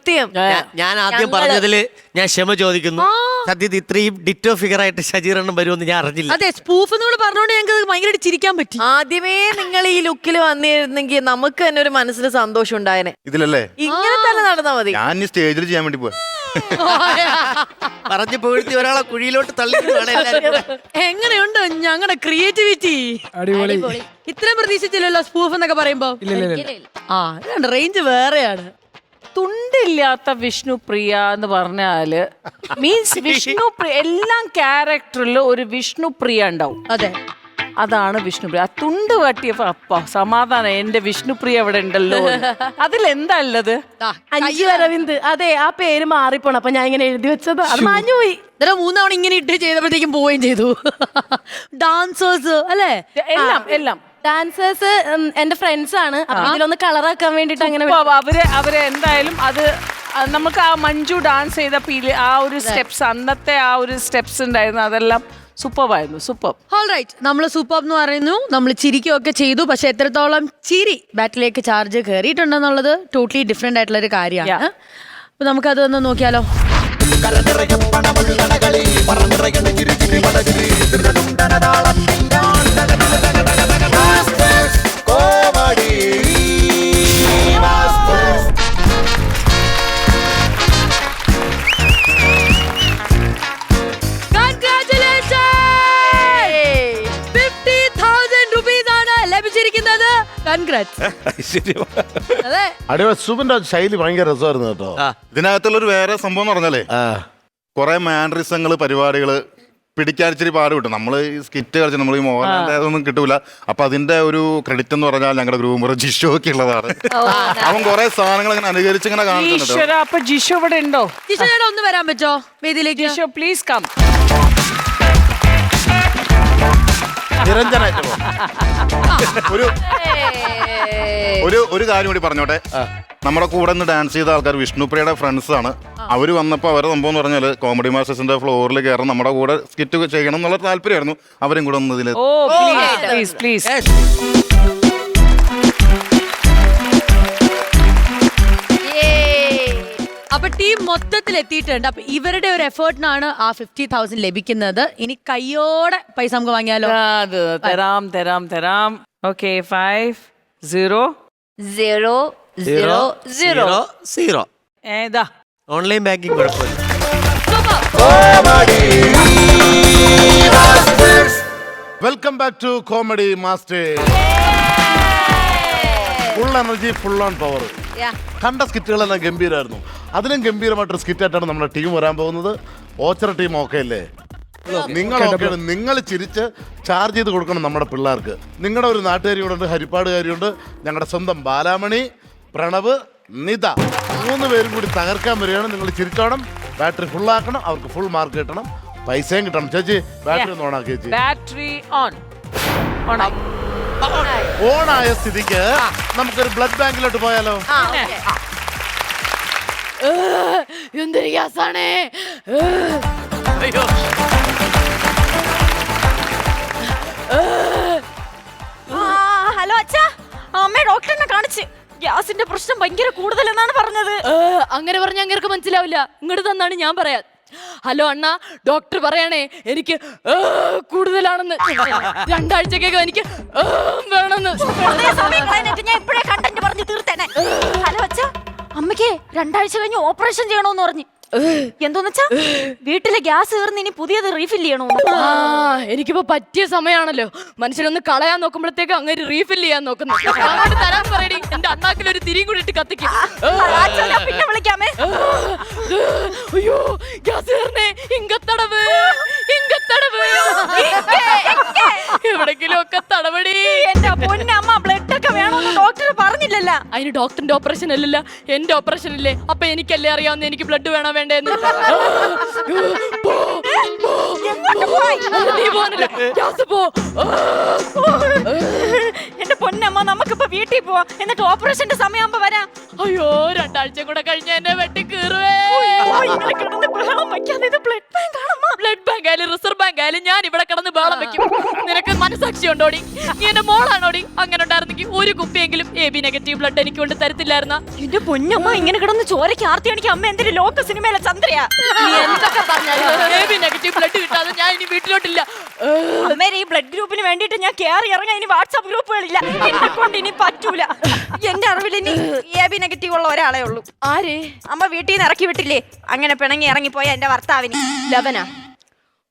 ഞാൻ ആദ്യം പറഞ്ഞതില് ഞാൻ ക്ഷമ ചോദിക്കുന്നു. സത്യത്തിൽ ഇത്രയും ഡിറ്റോ ഫിഗർ ആയിട്ട് ഷജീറെണ്ണം വരുമെന്ന് ഞാൻ അറിഞ്ഞില്ല. അതെ, സ്പൂഫ് എന്നോട് പറഞ്ഞോണ്ട് ഞങ്ങൾക്ക് ഭയങ്കരമായിട്ട് ചിരിക്കാൻ പറ്റി. ആദ്യമേ നിങ്ങൾ ഈ ലുക്കിൽ വന്നിരുന്നെങ്കിൽ നമുക്ക് തന്നെ ഒരു മനസ്സിൽ സന്തോഷം ഉണ്ടായേനെ. ഇതിലല്ലേ ഇങ്ങനെ തന്നെ നടന്നാ മതി. ഞാൻ സ്റ്റേജിൽ ചെയ്യാൻ വേണ്ടി പോയി. പറഞ്ഞു പുകഴ്ത്തി ഒരാളെ കുഴിയിലോട്ട് തള്ളി. എങ്ങനെയുണ്ട് ഞങ്ങളുടെ ക്രിയേറ്റിവിറ്റി? അടിപൊളി. ഇത്രയും പ്രതീക്ഷിച്ചില്ലല്ലോ സ്പൂഫ് എന്നൊക്കെ പറയുമ്പോ. ആ റേഞ്ച് വേറെയാണ്. തുണ്ടില്ലാത്ത വിഷ്ണുപ്രിയ എന്ന് പറഞ്ഞാല് മീൻസ് വിഷ്ണുപ്രിയ എല്ലാ ക്യാരക്ടറിലും ഒരു വിഷ്ണുപ്രിയ ഉണ്ടാവും. അതെ, അതാണ് വിഷ്ണുപ്രിയ. ആ തുണ്ട് കാട്ടിയപ്പോ അപ്പ സമാധാനം, എന്റെ വിഷ്ണുപ്രിയ അവിടെ ഉണ്ടല്ലോ. അതിലെന്താ ഉള്ളത്? 5 അരവിന്ദ്. അതെ, ആ പേര് മാറിപ്പോണം. അപ്പൊ ഞാൻ ഇങ്ങനെ എഴുതി വെച്ചത് അത് മാഞ്ഞുപോയി. 3 തവണ ഇങ്ങനെ ഇട്ട് ചെയ്തപ്പോഴത്തേക്കും പോവുകയും ചെയ്തു. ഡാൻസേഴ്സ് അല്ലേ? എല്ലാം ഡാൻസേഴ്സ് എന്റെ ഫ്രണ്ട്സ് ആണ്. ഇതിലൊന്ന് കളറാക്കാൻ വേണ്ടിട്ട് അങ്ങനെ അവര് എന്തായാലും അത് നമുക്ക് ആ മഞ്ജു ഡാൻസ് ചെയ്ത ആ ഒരു സ്റ്റെപ്സ്, അന്നത്തെ ആ ഒരു സ്റ്റെപ്സ് ഉണ്ടായിരുന്നു, അതെല്ലാം സൂപ്പറായിരുന്നു. സൂപ്പർ. ഓൾറൈറ്റ്, നമ്മൾ സൂപ്പർ എന്ന് പറയുന്നു. നമ്മൾ ചിരിക്കുകയൊക്കെ ചെയ്തു, പക്ഷെ എത്രത്തോളം ചിരി ബാറ്റിലേക്ക് ചാർജ് കയറിയിട്ടുണ്ടെന്നുള്ളത് ടോട്ടലി ഡിഫറെന്റ് ആയിട്ടുള്ള ഒരു കാര്യമാണ്. അപ്പൊ നമുക്കത് ഒന്ന് നോക്കിയാലോ. സുബിന്റെ ശൈലി ഭയങ്കര രസമായിരുന്നു കേട്ടോ. ഇതിനകത്തുള്ളൊരു വേറെ സംഭവം എന്ന് പറഞ്ഞാലേ, കുറെ മാനറിസങ്ങൾ പരിപാടികള് പിടിക്കാൻ ഇച്ചിരി പാട് കിട്ടും. നമ്മൾ ഈ സ്കിറ്റ് കളിച്ച് നമ്മൾ ഈ മോഹൻലാലിന്റെ അതൊന്നും കിട്ടൂല. അപ്പൊ അതിന്റെ ഒരു ക്രെഡിറ്റ് എന്ന് പറഞ്ഞാൽ ഞങ്ങളുടെ ഗ്രൂമർ ജിഷോ ഒക്കെ ഉള്ളതാണ്. അവൻ കുറെ സാധനങ്ങൾ ഇങ്ങനെ അനുകരിച്ച് ഇങ്ങനെ കാണുന്നുണ്ട്. അപ്പൊ ജിഷോ ഇവിടെ ഉണ്ടോ? ജിഷോ ഒന്ന് വരാൻ പറ്റോ വേദിയിലേക്ക്? Jisho please come. നിരഞ്ജനായിട്ട് ഒരു കാര്യം കൂടി പറഞ്ഞോട്ടെ. നമ്മുടെ കൂടെ നിന്ന് ഡാൻസ് ചെയ്ത ആൾക്കാർ വിഷ്ണുപ്രിയയുടെ ഫ്രണ്ട്സ് ആണ്. അവര് വന്നപ്പോൾ അവരുടെ സംഭവം എന്ന് പറഞ്ഞാൽ കോമഡി മാസ്റ്റേഴ്സിന്റെ ഫ്ലോറിൽ കയറാൻ നമ്മുടെ കൂടെ സ്കിറ്റ് ചെയ്യണം എന്നുള്ള താല്പര്യമായിരുന്നു. അവരും കൂടെ ഒന്നതിൽ അപ്പൊ ടീം മൊത്തത്തിൽ എത്തിയിട്ടുണ്ട്. അപ്പൊ ഇവരുടെ ഒരു എഫേർട്ടിനാണ് ആ 50,000 ലഭിക്കുന്നത്. ഇനി കയ്യോടെ പൈസ നമുക്ക് വാങ്ങിയാലോ? തരാം. ഓക്കെ, 5 0 0 0 ഏതാ ഓൺലൈൻ ബാങ്കിങ് കുഴപ്പമില്ല. Welcome back to comedy master. Full energy, full on power. കണ്ട സ്കിറ്റുകളെല്ലാം ഗംഭീരമായിരുന്നു. അതിലും ഗംഭീരമായിട്ടൊരു സ്കിറ്റായിട്ടാണ് നമ്മുടെ ടീം വരാൻ പോകുന്നത്. ഓച്ചറ ടീം ഓക്കെ അല്ലേ? നിങ്ങൾ ഓക്കെയാണ്. നിങ്ങൾ ചിരിച്ച് ചാർജ് ചെയ്ത് കൊടുക്കണം നമ്മുടെ പിള്ളേർക്ക്. നിങ്ങളുടെ ഒരു നാട്ടുകാരിയോടുണ്ട്, ഹരിപ്പാടുകാരിയുണ്ട്, ഞങ്ങളുടെ സ്വന്തം ബാലാമണി, പ്രണവ്, നിത, 3 പേരും കൂടി തകർക്കാൻ വരികയാണ്. നിങ്ങൾ ചിരിച്ചോണം, ബാറ്ററി ഫുൾ ആക്കണം, അവർക്ക് ഫുൾ മാർക്ക് കിട്ടണം, പൈസയും കിട്ടണം. ചേച്ചി ബാറ്ററി ഒന്ന് ഓണാക്കി ചേച്ചി. ബാറ്ററി ഓണായ സ്ഥിതിക്ക് നമുക്കൊരു ബ്ലഡ് ബാങ്കിലോട്ട് പോയാലോ? എന്തൊരു ഗ്യാസാണേ. ഹലോ അച്ഛാ, അമ്മ ഡോക്ടറിനെ കാണിച്ച് ഗ്യാസിന്റെ പ്രശ്നം ഭയങ്കര കൂടുതലെന്നാണ് പറഞ്ഞത്. അങ്ങനെ പറഞ്ഞ അങ്ങേർക്ക് മനസ്സിലാവില്ല. ഇങ്ങോട്ട് തന്നാണ് ഞാൻ പറയാം. ഹലോ അണ്ണ, ഡോക്ടർ പറയണേ എനിക്ക് കൂടുതലാണെന്ന്. 2 ആഴ്ചക്കേക്ക് എനിക്ക് വേണമെന്ന്. ഞാൻ ഇപ്പോഴേ കണ്ടന്റ് പറഞ്ഞു തീർത്തേനെ. ഹലോ അച്ഛാ, അമ്മയ്ക്ക് 2 ആഴ്ച കഴിഞ്ഞ് ഓപ്പറേഷൻ ചെയ്യണോന്ന് പറഞ്ഞു. എന്തോന്ന് വെച്ചാ വീട്ടിലെ ഗ്യാസ് തീർന്ന് ഇനി പുതിയത് റീഫിൽ ചെയ്യണോ? എനിക്കിപ്പോ പറ്റിയ സമയമാണല്ലോ. മനുഷ്യനൊന്ന് കളയാൻ നോക്കുമ്പോഴത്തേക്ക് അങ്ങനെ റീഫിൽ ചെയ്യാൻ നോക്കുന്നു. തരാൻ പറയടി, എന്റെ അണ്ണാക്കിൽ ഒരു തിരിയും കൂടി ഇട്ട് കത്തിക്കും. പിന്നെ വിളിക്കാമേ. അയ്യോ ഗ്യാസ് തീർന്നേ. ഇങ്കത്തടവ്, ഇങ്കത്തടവ്, എവിടെങ്കിലും ഒക്കെ തടവടി. എന്റെ പൊന്നമ്മ, ബ്ലഡ് ഒക്കെ വേണമെന്ന് ഡോക്ടർ പറഞ്ഞില്ലല്ല. അതിന് ഡോക്ടറിന്റെ ഓപ്പറേഷൻ അല്ലല്ലോ, എന്റെ ഓപ്പറേഷൻ അല്ലേ. അപ്പൊ എനിക്കല്ലേ അറിയാവുന്ന എനിക്ക് ബ്ലഡ് വേണോ വേണ്ടെന്ന്. എന്റെ പൊന്നമ്മ, നമുക്കിപ്പോ വീട്ടിൽ പോവാ, എന്നിട്ട് ഓപ്പറേഷന്റെ സമയമാകുമ്പോ വരാം. അയ്യോ 2 ആഴ്ച കൂടെ കഴിഞ്ഞ എന്നെ വെട്ടി കീറുവേ. ബ്ലഡ് ബാങ്ക് ആയാലും റിസർവ് ബാങ്ക് ആയാലും ഞാൻ ഇവിടെ കിടന്ന് ബഹളം വെക്കും. നിനക്ക് മനസാക്ഷി ഉണ്ടോടി? നീ എന്റെ മോളാണോടി? അങ്ങനെ ഉണ്ടായിരുന്നെങ്കിൽ ഒരു കുപ്പിയെങ്കിലും AB നെഗറ്റീവ് ബ്ലഡ് എനിക്ക് കൊണ്ട് തരത്തില്ലായിരുന്ന. എന്റെ പൊന്നമ്മ, ഇങ്ങനെ കിടന്ന് ചോരയ്ക്ക് ആർത്തി കാണിക്കാൻ അമ്മ എന്തൊരു ലോക സിനിമയിലെ ചന്ദ്രയാ. നീ എന്തൊക്കെ പറഞ്ഞാലും AB നെഗറ്റീവ് ബ്ലഡ് കിട്ടാതെ ഞാൻ ഇനി വീട്ടിലോട്ടില്ല. അമ്മേരെ ഈ ബ്ലഡ് ഗ്രൂപ്പിന് വേണ്ടിട്ട് ഞാൻ കയറി ഇറങ്ങാൻ ഇനി വാട്സാപ്പ് ഗ്രൂപ്പുകളില്ല. എന്നെ കൊണ്ട് ഇനി പറ്റൂല. എന്റെ അറിവിൽ ഇനി AB നെഗറ്റീവ് ഉള്ള ഒരാളെ ഉള്ളൂ. ആര്? അമ്മ വീട്ടിൽ നിന്ന് ഇറക്കി വിട്ടില്ലേ, അങ്ങനെ പിണങ്ങി ഇറങ്ങിപ്പോയ എന്റെ ഭർത്താവിന്. ലവനാ,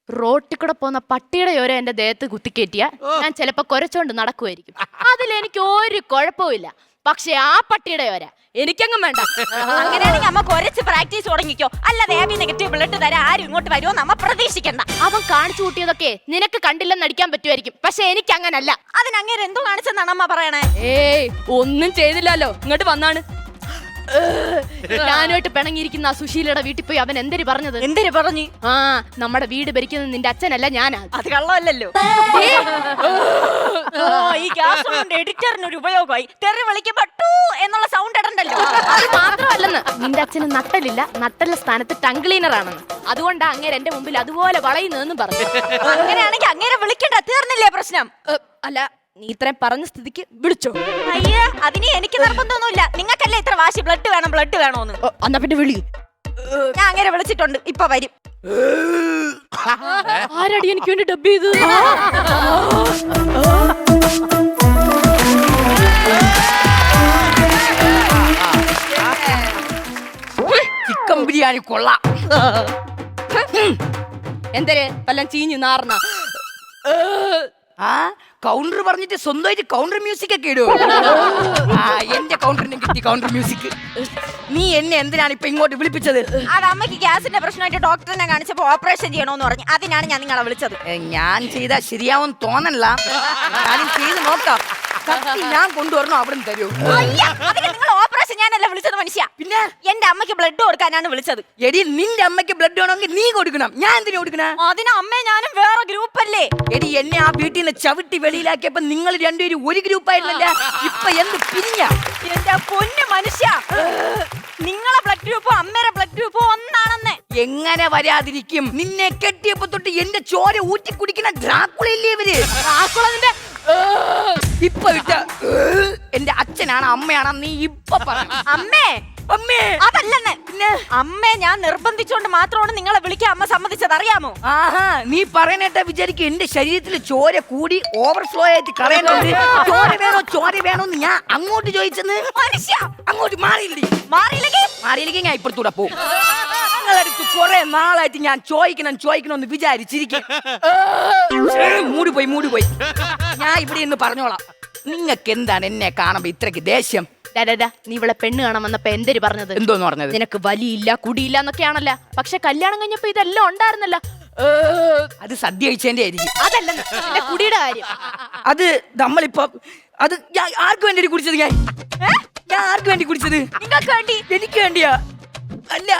റോട്ടിൽ കൂടെ പോകുന്ന പട്ടിയുടെ ഓരോ എന്റെ ദേഹത്ത് കുത്തിക്കേറ്റിയ ഞാൻ ചിലപ്പോ കുരച്ചോണ്ട് നടക്കുമായിരിക്കും. അതിലെനിക്ക് ഒരു കുഴപ്പമില്ല. പക്ഷെ ആ പട്ടിയുടെ ഓര എനിക്കങ്ങും വേണ്ട. അങ്ങനെയാണെങ്കിൽ അമ്മ കുറച്ച് പ്രാക്ടീസ് തുടങ്ങിക്കോ. അല്ലാതെ AB നെഗറ്റീവ് ബ്ലഡ് തരാൻ ആരും ഇങ്ങോട്ട് വരുമോ നമ്മ പ്രതീക്ഷിക്കണ്ട. അവൻ കാണിച്ചു കൂട്ടിയതൊക്കെ നിനക്ക് കണ്ടില്ലെന്ന് നടിക്കാൻ പറ്റുമായിരിക്കും. പക്ഷെ എനിക്ക് അങ്ങനല്ല. അതിനങ്ങനെ എന്തോ കാണിച്ചെന്നാണ് അമ്മ പറയണേ. ഏയ് ഒന്നും ചെയ്തില്ലല്ലോ, ഇങ്ങോട്ട് വന്നാണ്. ഞാനുമായിട്ട് പിണങ്ങിയിരിക്കുന്ന ആ സുശീലയുടെ വീട്ടിൽ പോയി അവൻ എന്തിനു പറഞ്ഞത്? എന്തിനു പറഞ്ഞു? നമ്മുടെ വീട് ഭരിക്കുന്നത് നിന്റെ അച്ഛനല്ല ഞാനാ. അത് കള്ളമല്ലല്ലോ. ഈ ഗ്യാസ് കൊണ്ട് എഡിറ്ററിന് ഒരു ഉപയോഗമായി. തെറി വിളിക്കുമ്പോ ടൂ എന്നുള്ള സൗണ്ട് ഇടണ്ടല്ലോ. അത് മാത്രമല്ലെന്ന്, നിന്റെ അച്ഛന് നട്ടലില്ല, നട്ടലിന്റെ സ്ഥാനത്ത് ടങ് ക്ലീനർ ആണെന്ന്. അതുകൊണ്ടാ അങ്ങേരെ എന്റെ മുമ്പിൽ അതുപോലെ വളയുന്നതെന്നും പറഞ്ഞു. അങ്ങനെയാണെങ്കിൽ അങ്ങേരെ വിളിക്കണ്ട, തീർന്നില്ലേ പ്രശ്നം? അല്ല, നീ ഇത്രയും പറഞ്ഞ സ്ഥിതിക്ക് വിളിച്ചോ. അയ്യേ, അതിന് എനിക്ക് നിർബന്ധമൊന്നുമില്ല. നിങ്ങൾക്കല്ലേ ഇത്ര വാശി, ബ്ലഡ് വേണം ബ്ലഡ് വേണോന്ന്. എന്നാ പിന്നെ വിളി. ഞാൻ അങ്ങനെ വിളിച്ചിട്ടുണ്ട്, ഇപ്പൊ വരും. ആരടി എനിക്ക് വേണ്ടി ഡബ് ചെയ്തു? ചിക്കൻ ബിരിയാണി കൊള്ളാം. എന്തരെ വല്ലം ചീഞ്ഞു നാർന്ന? കൗണ്ടർ പറഞ്ഞിട്ട് സ്വന്തമായിട്ട് കൗണ്ടർ മ്യൂസിക് ഒക്കെ ഇടുവോ? എന്റെ കൗണ്ടറിന് കിട്ടി കൗണ്ടർ മ്യൂസിക്. നീ എന്നെ എന്തിനാണ് ഇപ്പൊ ഇങ്ങോട്ട് വിളിപ്പിച്ചത്? അത് അമ്മയ്ക്ക് ഗ്യാസിന്റെ പ്രശ്നമായിട്ട് ഡോക്ടറിനെ കാണിച്ചപ്പോ ഓപ്പറേഷൻ ചെയ്യണോന്ന് പറഞ്ഞു. അതിനാണ് ഞാൻ നിങ്ങളെ വിളിച്ചത്. ഞാൻ ചെയ്താൽ ശരിയാവും തോന്നല്ല. ഞാനും ചെയ്ത് നോക്കാം. ഞാൻ കൊണ്ടുവരണോ അവിടെ തരൂ? നിങ്ങൾ ഓപ്പറേഷൻ ഞാനല്ല വിളിച്ചത് മനുഷ്യ. പിന്നെ എന്റെ അമ്മയ്ക്ക് ബ്ലഡ് കൊടുക്കാനാണ് വിളിച്ചത്. എടി, നിന്റെ അമ്മയ്ക്ക് ബ്ലഡ് വേണമെങ്കിൽ നീ കൊടുക്കണം. ഞാൻ എന്തിനു കൊടുക്കണ? അതിന് അമ്മേ ഞാനും വേറെ ഗ്രൂപ്പ് അല്ലേ. എടി, എന്നെ ആ വീട്ടിൽ നിന്ന് ചവിട്ടി വെളിയിലാക്കിയപ്പോ നിങ്ങൾ രണ്ടുപേരും ഒരു ഗ്രൂപ്പായിരുന്നല്ല. ഇപ്പൊ എന്ത് പിരിഞ്ഞ? എന്റെ പൊന്നു മനുഷ്യ, നിങ്ങളെ ബ്ലഡ് ഗ്രൂപ്പും അമ്മയുടെ ബ്ലഡ് ഗ്രൂപ്പും ഒന്നാണെന്ന്. എങ്ങനെ വരാതിരിക്കും? നിന്നെ കെട്ടിയപ്പോ തൊട്ട് എന്റെ ചോര ഊറ്റി കുടിക്കുന്ന ഡ്രാക്കുളയല്ലേ ഇവര്. ഇപ്പൊ വിട്ട എന്റെ അച്ഛനാണ് അമ്മയാണോ നീ ഇപ്പൊ പറ. അമ്മേ, അമ്മേ അതല്ലെന്ന് അമ്മേ ഞാൻ നിർബന്ധിച്ചുകൊണ്ട് മാത്രമാണ് നിങ്ങളെ വിളിക്കാൻ അമ്മ സമ്മതിച്ചത്, അറിയാമോ? ആഹാ, നീ പറയണേട്ടാ വിചാരിക്കും എന്റെ ശരീരത്തിൽ ചോര കൂടി ഓവർഫ്ലോ ആയിട്ട് കളയുന്നുണ്ട്. ചോര വേണോന്ന് ഞാൻ അങ്ങോട്ട് ചോദിച്ചെന്ന്. മനുഷ്യ അങ്ങോട്ട് മാറിയില്ലേ? മാറിയില്ലെങ്കിൽ ഞാൻ ഇപ്പുറത്തൂടെ പോകും. നിങ്ങളടുത്ത് കുറെ നാളായിട്ട് ഞാൻ ചോദിക്കണമെന്ന് വിചാരിച്ചിരിക്കും. മൂടിപ്പോയി. ഞാൻ ഇവിടെ ഇന്ന് പറഞ്ഞോളാം. നിങ്ങൾക്ക് എന്താണ് എന്നെ കാണുമ്പോ ഇത്രക്ക് ദേഷ്യം? നീ ഇവിടെ പെണ്ണ് കാണാൻ വന്നപ്പോ എന്തൊരു പറഞ്ഞത്? എന്തോന്ന് പറഞ്ഞത്? നിനക്ക് വലിയില്ല കുടിയില്ല എന്നൊക്കെയാണല്ല. പക്ഷെ കല്യാണം കഴിഞ്ഞപ്പോ ഇതെല്ലാം ഉണ്ടായിരുന്നല്ല. അത് സദ്യ കഴിച്ചതിന്റെ ആയിരിക്കും. അതല്ലെന്ന് കുടിയുടെ കാര്യം. അത് നമ്മളിപ്പോ അത് ആർക്ക് വേണ്ടി കുടിച്ചത്? ഞാൻ ആർക്ക് വേണ്ടി കുടിച്ചത്? നിങ്ങൾക്ക് വേണ്ടി. എനിക്ക് വേണ്ടിയാ? അല്ല,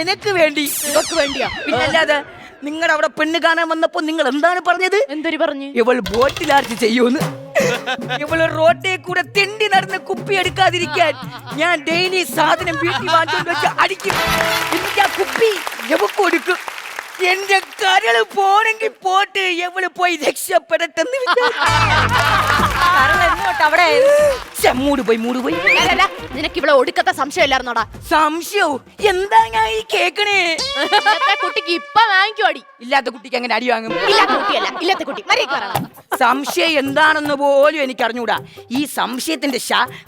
എനക്ക് വേണ്ടി. ഇവക്ക് വേണ്ടിയാ? പിന്നല്ലാതെ. നിങ്ങളുടെ അവിടെ പെണ്ണ് കാണാൻ വന്നപ്പോ നിങ്ങൾ എന്താണ് പറഞ്ഞത്? എന്തൊരു പറഞ്ഞു? ഇവൾ ബോട്ടിലാർച്ച് ചെയ്യൂന്ന്. ഇവള് റോഡേ കൂടെ തെണ്ടി നടന്ന് കുപ്പി എടുക്കാതിരിക്കാൻ ഞാൻ ഡെയിലി സാധനം വീട്ടിൽ വാങ്ങിച്ചോണ്ട് വെച്ച് അടിക്കും. എനിക്ക് ആ കുപ്പി എവക്ക് കൊടുക്കും. എന്റെ കരള് പോണെങ്കിൽ പോട്ട്, എവള് പോയി രക്ഷപ്പെടട്ടെന്ന് അവിടെ മൂട് പോയി. നിനക്ക് ഇവിടെ ഒടുക്കത്തെ സംശയമില്ലായിരുന്നോടാ? സംശയവും എന്താ ഞാൻ ഈ കേക്കണേ? കുട്ടിക്ക് ഇപ്പൊ വാങ്ങിക്കോടി. ഇല്ലാത്ത കുട്ടിക്ക് അങ്ങനെ അടി വാങ്ങും? ഇല്ലാത്ത കുട്ടി സംശയം എന്താണെന്ന് പോലും എനിക്ക് അറിഞ്ഞൂടാ. ഈ സംശയത്തിന്റെ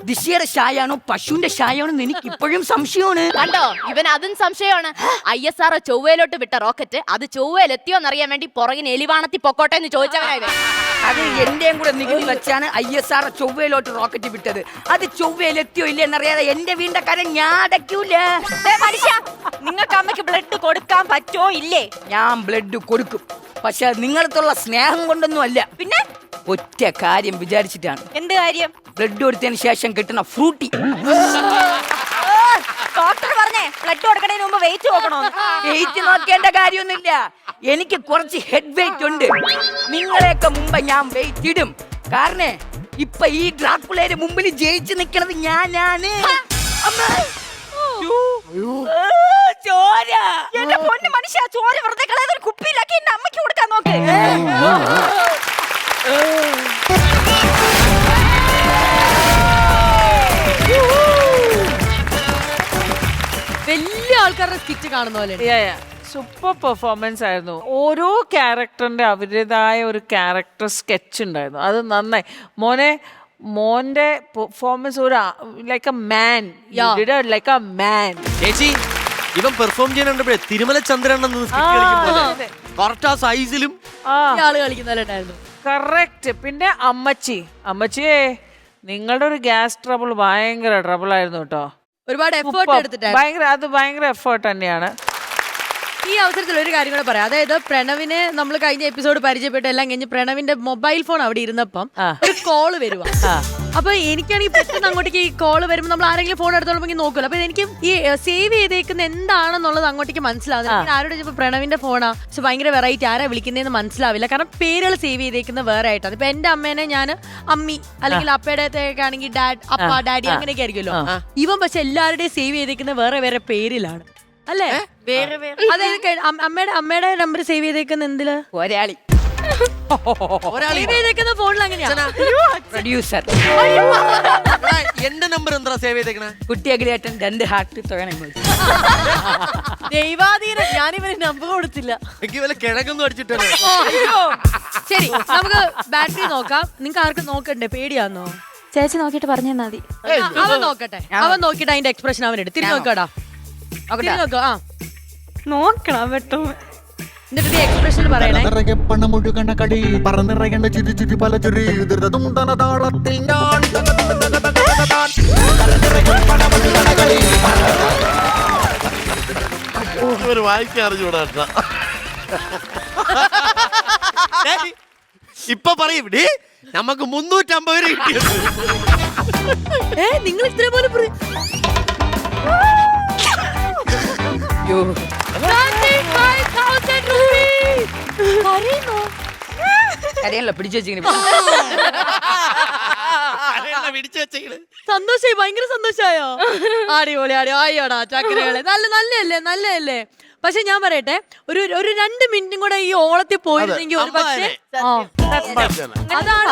ദിശയുടെ ഷായാണോ പശുവിന്റെ ഷായാണോ എന്ന് എനിക്ക് ഇപ്പോഴും സംശയമാണ്. കണ്ടോ, ഇവൻ അതും സംശയമാണ്. ISR ചൊവ്വയിലോട്ട് വിട്ട റോക്കറ്റ് അത് ചൊവ്വയിലെത്തിയോന്നറിയാൻ വേണ്ടി പുറകിന് എലിവാണത്തി പൊക്കോട്ടെ എന്ന് ചോദിച്ചവനായി. അത് എന്റെയും കൂടെ നികുതി വെച്ചാണ് ISR ചൊവ്വയിലോട്ട് റോക്കറ്റ് വിട്ടത്. അത് ചൊവ്വയിലെത്തിയോ ഇല്ല എന്നറിയാതെ എന്റെ വീടിന്റെ കാര്യം ഞാൻ അടയ്ക്കൂല. നിങ്ങൾക്ക് അമ്മയ്ക്ക് ബ്ലഡ് കൊടുക്കാൻ പറ്റോ ഇല്ലേ? ഞാൻ ബ്ലഡ് കൊടുക്കും, പക്ഷെ നിങ്ങളടുത്തുള്ള സ്നേഹം കൊണ്ടൊന്നും അല്ല. പിന്നെ ഒറ്റ കാര്യം വിചാരിച്ചിട്ടാണ്. എന്ത് കാര്യം? ബ്ലഡ് കൊടുത്തതിന് ശേഷം കിട്ടുന്ന ഫ്രൂട്ടി. ഡോക്ടർ പറഞ്ഞേ ബ്ലഡ് കൊടുക്കണതിന് മുമ്പ് വെയിറ്റ് നോക്കണോ? വെയിറ്റ് നോക്കേണ്ട കാര്യമൊന്നുമില്ല. എനിക്ക് കുറച്ച് ഹെഡ് വെയിറ്റ് ഉണ്ട്. നിങ്ങളെയൊക്കെ മുമ്പ് ഞാൻ വെയിറ്റ് ഇടും. കാരണം ഇപ്പൊ ഈ ഡ്രാക്കുളയുടെ മുമ്പിൽ ജയിച്ചു നിൽക്കണത് ഞാനാണ്. ചോര, എന്റെ പൊന്നു മനുഷ്യ, ചോര വെറുതെ കളയാതെ ഒരു കുപ്പിയിലാക്കി എന്റെ അമ്മയ്ക്ക് കൊടുക്കാൻ നോക്ക്. വലിയ ആൾക്കാരുടെ സ്കിറ്റ് കാണുന്ന പോലെ സൂപ്പർ പെർഫോമൻസ് ആയിരുന്നു. ഓരോ ക്യാരക്ടറിന്റെ അവരുടേതായ ഒരു ക്യാരക്ടർ സ്കെച്ച് ഉണ്ടായിരുന്നു. അത് നന്നായി. മോന്റെ പെർഫോമൻസ് ഒരു like a man. Like a man. ചേച്ചി, ഇവൻ പെർഫോം ചെയ്യാനുണ്ടപ്പോഴേ തിരുമല ചന്ദ്രൻ കറക്റ്റ് ആ സൈസിലും ആള് കളിക്കുന്നുണ്ടായിരുന്നു. കറക്റ്റ്. പിന്നെ അമ്മച്ചിയെ നിങ്ങളുടെ ഒരു ഗ്യാസ് ട്രബിൾ ഭയങ്കര ട്രബിൾ ആയിരുന്നു കേട്ടോ. ഒരുപാട് എഫേർട്ട് എടുത്തിട്ടായിരുന്നു. അത് ഭയങ്കര എഫേർട്ട് തന്നെയാണ്. ഈ അവസരത്തിൽ ഒരു കാര്യം കൂടെ പറയാം. അതായത് പ്രണവിനെ നമ്മൾ കഴിഞ്ഞ എപ്പിസോഡ് പരിചയപ്പെട്ട് എല്ലാം കഴിഞ്ഞ് പ്രണവിന്റെ മൊബൈൽ ഫോൺ അവിടെ ഇരുന്നപ്പം ഒരു കോള് വരുവാ. അപ്പൊ എനിക്കാണെങ്കിൽ പെട്ടെന്ന് അങ്ങോട്ടേക്ക് ഈ കോള് വരുമ്പോൾ നമ്മൾ ആരെങ്കിലും ഫോൺ എടുത്തോളുമ്പോ നോക്കുമല്ലോ. അപ്പൊ എനിക്ക് ഈ സേവ് ചെയ്തേക്കുന്ന എന്താണെന്നുള്ളത് അങ്ങോട്ടേക്ക് മനസ്സിലാവുന്നത്. ആരോട് ചോദിച്ചപ്പോ പ്രണവിന്റെ ഫോണാ, പക്ഷെ ഭയങ്കര വെറൈറ്റി, ആരാ വിളിക്കുന്നതെന്ന് മനസ്സിലാവില്ല. കാരണം പേരുകൾ സേവ് ചെയ്തേക്കുന്ന വേറെ ആയിട്ടാണ്. ഇപ്പൊ എന്റെ അമ്മേനെ ഞാൻ അമ്മി അല്ലെങ്കിൽ അപ്പയുടെ ആണെങ്കിൽ ഡാഡ്, അപ്പ, ഡാഡി അങ്ങനെയൊക്കെ ആയിരിക്കുമല്ലോ. ഇവൻ പക്ഷെ എല്ലാവരുടെയും സേവ് ചെയ്തേക്കുന്ന വേറെ വേറെ പേരിലാണ് അല്ലേ? അതായത് അമ്മയുടെ നമ്പർ സേവ് ചെയ്തേക്കുന്ന എന്തില്? ഒരാളി സേവ് ചെയ്തേക്കുന്ന ഫോണിൽ അങ്ങനെയാ. പ്രൊഡ്യൂസർ. എന്റെ നമ്പർ എന്താ സേവ് ചെയ്തേക്കണ? കുട്ടിയകലേട്ടൻ 2 ഹാർട്ട് തുകണം. ദൈവാധീനം, ഞാനിവന് നമ്പർ കൊടുത്തില്ല. എനിക്ക് വല്ല കിഴക്കൊന്നും അടിച്ചിട്ടാണ്. ശരി, നമുക്ക് ബാറ്ററി നോക്കാം. നിങ്ങൾക്ക് ആർക്കും നോക്കണ്ടേ? പേടിയാന്നോ? ചേച്ചി നോക്കിട്ട് പറഞ്ഞു തന്നാ മതി. അവൻ നോക്കട്ടെ. അവൻ നോക്കിട്ട് അതിന്റെ എക്സ്പ്രഷൻ അവൻ എടുത്ത് തിരിഞ്ഞു നോക്കടാ. നോക്കണം പെട്ടെന്ന്. എന്നിട്ട് എക്സ്പ്രഷൻ പറയണേ. പണമൊഴുകണ കളി പറന്നിറങ്ങേണ്ട ചിരി ചിരി പല ചിരി താളത്തിൽ ഞാൻ ഒരു വായിക്കാറിഞ്ഞൂടാ. ഇപ്പൊ പറയും നമുക്ക് 350 കിട്ടിയത്. നിങ്ങൾ ഇത്ര പോലെ അറിയാലോ പിടിച്ചു സന്തോഷായി, ഭയങ്കര സന്തോഷായോ? അടിപൊളി ആയോടാ ചക്കരകളെ. നല്ലല്ലേ. പക്ഷെ ഞാൻ പറയട്ടെ, ഒരു 2 മിനിറ്റും കൂടെ ഈ ഓളത്തിൽ പോയിരുന്നെങ്കിൽ ഒരു പക്ഷേ അതാണ്.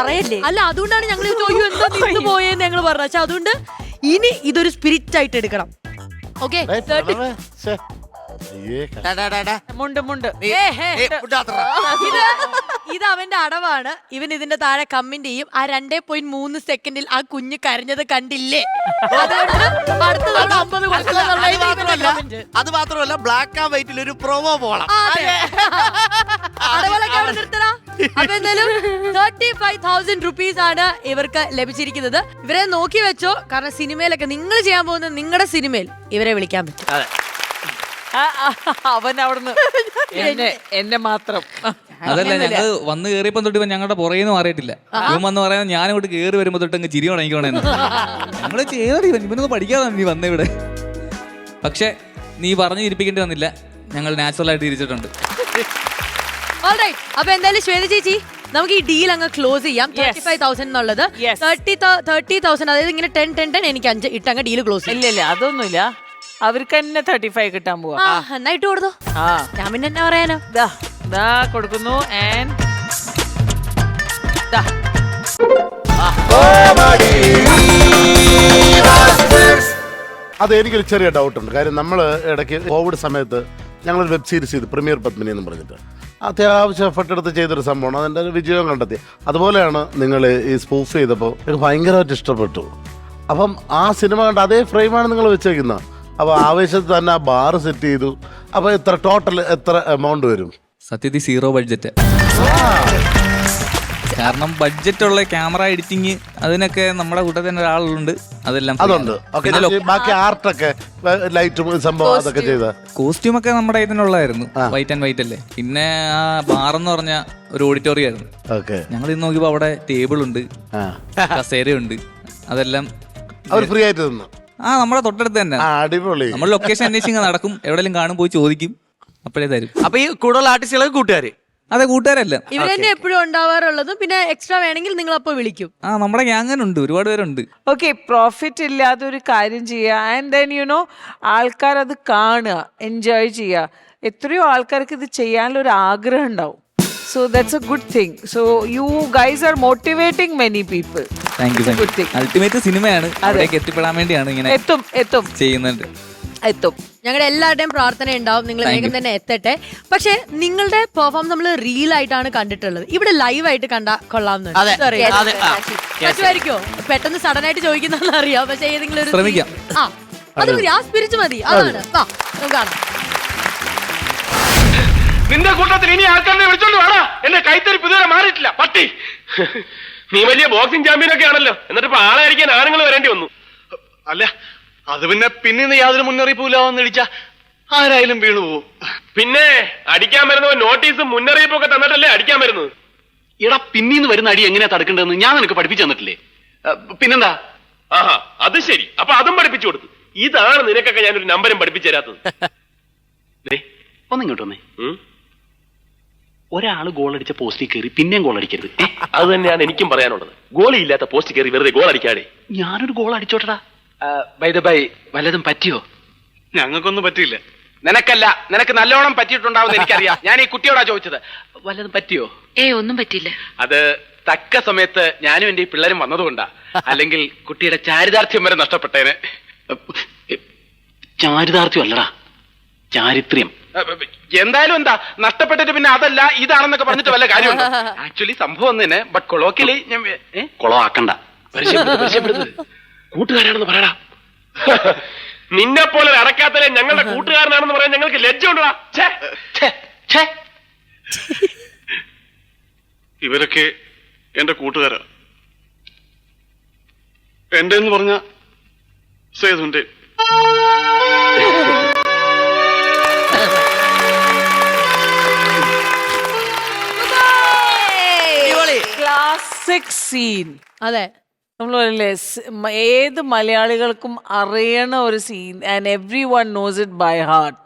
അല്ല, അതുകൊണ്ടാണ് ഞങ്ങൾ ചോദിക്കും എന്താ നിന്ന് പോയെന്ന് ഞങ്ങൾ പറഞ്ഞു. പക്ഷെ അതുകൊണ്ട് ഇനി ഇതൊരു സ്പിരിറ്റ് ആയിട്ട് എടുക്കണം. ഓക്കെ, ഇത് അവന്റെ അടവാണ്. ഇവൻ ഇതിന്റെ താഴെ കമന്റ് ചെയ്യും. ആ 2.3 സെക്കൻഡിൽ ആ കുഞ്ഞ് കരഞ്ഞത് കണ്ടില്ലേ? അത് മാത്രമല്ല, ബ്ലാക്ക് ആൻഡ് വൈറ്റിൽ ഒരു പ്രൊമോ പോണം. അപ്പൊ എന്തായാലും 35,000 റുപ്പീസ് ആണ് ഇവർക്ക് ലഭിച്ചിരിക്കുന്നത്. ഇവരെ നോക്കി വെച്ചോ, കാരണം സിനിമയിലൊക്കെ നിങ്ങൾ ചെയ്യാൻ പോകുന്ന നിങ്ങളുടെ സിനിമയിൽ ഇവരെ വിളിക്കാൻ പറ്റും. അവൻ അവിടുന്ന് എന്നെ മാത്രം. അതല്ല, ഞങ്ങള് വന്ന് കയറിയപ്പോ തൊട്ട് ഇവൻ ഞങ്ങളുടെ പുറകെന്ന് മാറിയിട്ടില്ല. ഇവൻ വന്ന് പറയാൻ ഞാൻ ഇങ്ങോട്ട് കയറി വരുമ്പോ തൊട്ട് അങ്ങ് ചിരി തുടങ്ങിക്കോണെന്ന്. ഞങ്ങള് ചെയ്തോടി, ഇവനൊന്ന് പഠിക്കാതെ നീ വന്ന ഇവിടെ. പക്ഷെ നീ പറഞ്ഞു ഇരിപ്പിക്കേണ്ടി വന്നില്ല, ഞങ്ങൾ നാച്ചുറൽ ആയിട്ട് ഇരിച്ചിട്ടുണ്ട്. അപ്പൊ എന്തായാലും ശ്വേത ചേച്ചി, നമുക്ക് ഈ ഡീൽ അങ്ങ് ക്ലോസ് ചെയ്യാം. 35,000 എന്നുള്ളത് 30,000, അതായത് ഇങ്ങനെ 10 എനിക്ക് 5 ഇട്ടങ്ങ് ഡീൽ ക്ലോസ് ചെയ്യാം. ഇല്ല അതൊന്നുമില്ല, അവർക്ക് തന്നെ 35 കിട്ടാൻ പോവാ. എന്നായിട്ട് കൊടുത്തോ. ഞാൻ പിന്നെ എന്നാ പറയാനോ. കൊടുക്കുന്നു. അത് എനിക്കൊരു ചെറിയ ഡൗട്ട് ഉണ്ട്. കാര്യം നമ്മൾ ഇടയ്ക്ക് കോവിഡ് സമയത്ത് ഞങ്ങളൊരു വെബ് സീരീസ് ചെയ്തു, പ്രീമിയർ പത്മിനി എന്ന് പറഞ്ഞിട്ട്. അത്യാവശ്യം എഫർട്ട് എടുത്ത് ചെയ്തൊരു സംഭവമാണ്. അതിൻ്റെ ഒരു വിജയം കണ്ടെത്തി. അതുപോലെയാണ് നിങ്ങൾ ഈ സ്പൂഫ് ചെയ്തപ്പോൾ എനിക്ക് ഭയങ്കരമായിട്ട് ഇഷ്ടപ്പെട്ടു. അപ്പം ആ സിനിമ കണ്ട അതേ ഫ്രെയിമാണ് നിങ്ങൾ വെച്ചേക്കുന്നത്. അപ്പോൾ ആവേശത്തിൽ തന്നെ ആ ബാർ സെറ്റ് ചെയ്തു. അപ്പോൾ എത്ര ടോട്ടൽ എത്ര എമൗണ്ട് വരും? സത്യത്തിൽ 0 ബഡ്ജറ്റ്. കാരണം ബഡ്ജറ്റുള്ള ക്യാമറ എഡിറ്റിങ് അതിനൊക്കെ നമ്മുടെ കൂട്ടത്തിൽ തന്നെ ഒരാളുണ്ട്. അതെല്ലാം അതുണ്ട്. ബാക്കി ആർട്ടൊക്കെ ലൈറ്റും സംഭവം അതൊക്കെ ചെയ്ത കോസ്റ്റ്യൂം ഒക്കെ നമ്മുടെ ഇതിനുള്ളതായിരുന്നു. വൈറ്റ് ആൻഡ് വൈറ്റ് അല്ലേ. പിന്നെ ആ ബാറെന്ന് പറഞ്ഞ ഒരു ഓഡിറ്റോറിയം ആയിരുന്നു. ഞങ്ങൾ ഇന്ന് നോക്കിയപ്പോ അവിടെ ടേബിൾ ഉണ്ട്, കസേരയുണ്ട്. അതെല്ലാം അവർ ഫ്രീ ആയിട്ട് തന്നു. നമ്മുടെ തൊട്ടടുത്ത് തന്നെ. അടിപൊളി. നമ്മൾ ലൊക്കേഷൻ അന്വേഷിച്ച് നടക്കും, എവിടെയെങ്കിലും കാണും, പോയി ചോദിക്കും, അപ്പോഴേ തരും. അപ്പൊ ഈ കൂടുതൽ ആർട്ടിസ്റ്റുകളൊക്കെ കൂട്ടുകാര്? അതെ, കൂട്ടുകാരല്ല. ഇവർ തന്നെ എപ്പോഴും ഉണ്ടാവാറുള്ളതും. പിന്നെ എക്സ്ട്രാ വേണമെങ്കിൽ നിങ്ങൾ അപ്പൊ വിളിക്കും. നമ്മുടെ ഗ്യാങ്ങിനുണ്ട്, ഒരുപാട് പേരുണ്ട്. ഓക്കെ, പ്രോഫിറ്റ് ഇല്ലാതെ ഒരു കാര്യം ചെയ്യുക. ആൻഡ് ദെൻ ആൾക്കാർ അത് കാണുക, എൻജോയ് ചെയ്യുക. എത്രയോ ആൾക്കാർക്ക് ഇത് ചെയ്യാനുള്ള ഒരു ആഗ്രഹം ഉണ്ടാവും. So that's a good thing. So you guys are motivating many people. Thank you. Ultimate സിനിമയാണ്, അതിലേക്ക് എത്തിപ്പെടാൻ വേണ്ടിയാണ് ഇങ്ങനെ എത്തും ചെയ്യുന്നുണ്ട്. ഞങ്ങളുടെ എല്ലാവരുടെയും പ്രാർത്ഥന ഉണ്ടാവും നിങ്ങൾ വേഗം തന്നെ എത്തട്ടെ. പക്ഷെ നിങ്ങളുടെ പെർഫോമൻസ് നമ്മൾ റീൽ ആയിട്ടാണ് കണ്ടിട്ടുള്ളത്. ഇവിടെ ലൈവ് ആയിട്ട് കണ്ടാ കൊള്ളാമെന്നുണ്ട്. പറ്റുമായിരിക്കോ? പെട്ടെന്ന് സഡൻ ആയിട്ട് ചോദിക്കുന്ന അറിയാം. പക്ഷെ ഏതെങ്കിലും ഒരു ശ്രമിക്കാം. അത് മതി, ആ സ്പിരിറ്റ് മതി. അതാണ്. നമുക്ക് കാണാം. നിന്റെ കൂട്ടത്തിൽ ഇനി ആൾക്കാരെ വിളിച്ചോണ്ട് വേണം. എന്റെ കൈത്തരിപ്പ് ഇതുവരെ മാറിയിട്ടില്ല പട്ടി. നീ വലിയ ബോക്സിംഗ് ചാമ്പ്യൻ ഒക്കെ ആണല്ലോ, എന്നിട്ട് ഇപ്പൊ ആളെ അടിക്കാൻ ആണുങ്ങൾ വരേണ്ടി വന്നു. അല്ല, അത് പിന്നെ യാതൊരു മുന്നറിയിപ്പും ഇല്ലാന്ന് ഇടിച്ച ആരായാലും വീണു പോവും. പിന്നെ അടിക്കാൻ വരുന്നവ നോട്ടീസും മുന്നറിയിപ്പും ഒക്കെ തന്നിട്ടല്ലേ അടിക്കാൻ വരുന്നത്. എടാ, പിന്നീന്ന് വരുന്ന അടി എങ്ങനെയാ തടുക്കേണ്ടതെന്ന് ഞാൻ നിനക്ക് പഠിപ്പിച്ചു തന്നിട്ടില്ലേ? പിന്നെന്താ? ആഹാ, അത് ശരി. അപ്പൊ അതും പഠിപ്പിച്ചു കൊടുത്തു. ഇതാണ് നിനക്കൊക്കെ ഞാനൊരു നമ്പരും പഠിപ്പിച്ചു തരാത്തത്. ഒന്നിങ്ങോട്ട് വന്നേ. ഒരാള് ഗോൾ അടിച്ച പോസ്റ്റിൽ കയറി പിന്നെയും ഗോൾ അടിക്കരുത്. അത് തന്നെയാണ് എനിക്കും പറയാനുള്ളത്. ഗോളി ഇല്ലാത്ത പോസ്റ്റ് കയറി വെറുതെ ഗോൾ അടിക്കാതെ. ഞാനൊരു ഗോൾ അടിച്ചോട്ടടാ. വല്ലതും പറ്റിയോ? ഞങ്ങൾക്കൊന്നും പറ്റിയില്ല. നിനക്കല്ല, നിനക്ക് നല്ലോണം പറ്റിയിട്ടുണ്ടാവും എനിക്കറിയാം. ഞാൻ ഈ കുട്ടിയോടാ ചോദിച്ചത്. വല്ലതും പറ്റിയോ? ഒന്നും പറ്റില്ല. അത് തക്ക സമയത്ത് ഞാനും എന്റെ ഈ പിള്ളേരും വന്നതുകൊണ്ടാ. അല്ലെങ്കിൽ കുട്ടിയുടെ ചാരിതാർത്ഥ്യം വരെ നഷ്ടപ്പെട്ടേനെ. ചാരിതാർത്ഥ്യം അല്ലടാ, ചാരിത്രം. എന്തായാലും എന്താ നഷ്ടപ്പെട്ടിട്ട് പിന്നെ അതല്ല ഇതാണെന്നൊക്കെ പറഞ്ഞിട്ട് വല്ല കാര്യമുണ്ടോ? ആക്ച്വലി സംഭവം തന്നെ. ബട്ട് കൊളോക്കിയലി ഞാൻ കൊളമാക്കണ്ട. കൂട്ടുകാരാണെന്ന് പറയടാ. നിന്നെ പോലെ അടക്കാത്തലെ ഞങ്ങളുടെ കൂട്ടുകാരനാണെന്ന് പറയാൻ ഞങ്ങൾക്ക് ലജ്ജ ഉണ്ടോ? ഇവരൊക്കെ എന്റെ കൂട്ടുകാരാ. എന്റെ എന്ന് പറഞ്ഞ സേതുന്റെ ക്ലാസിക് സീൻ. അതെ, നമ്മളല്ലേ ഏത് മലയാളികൾക്കും അറിയണ ഒരു scene. And everyone knows it by heart.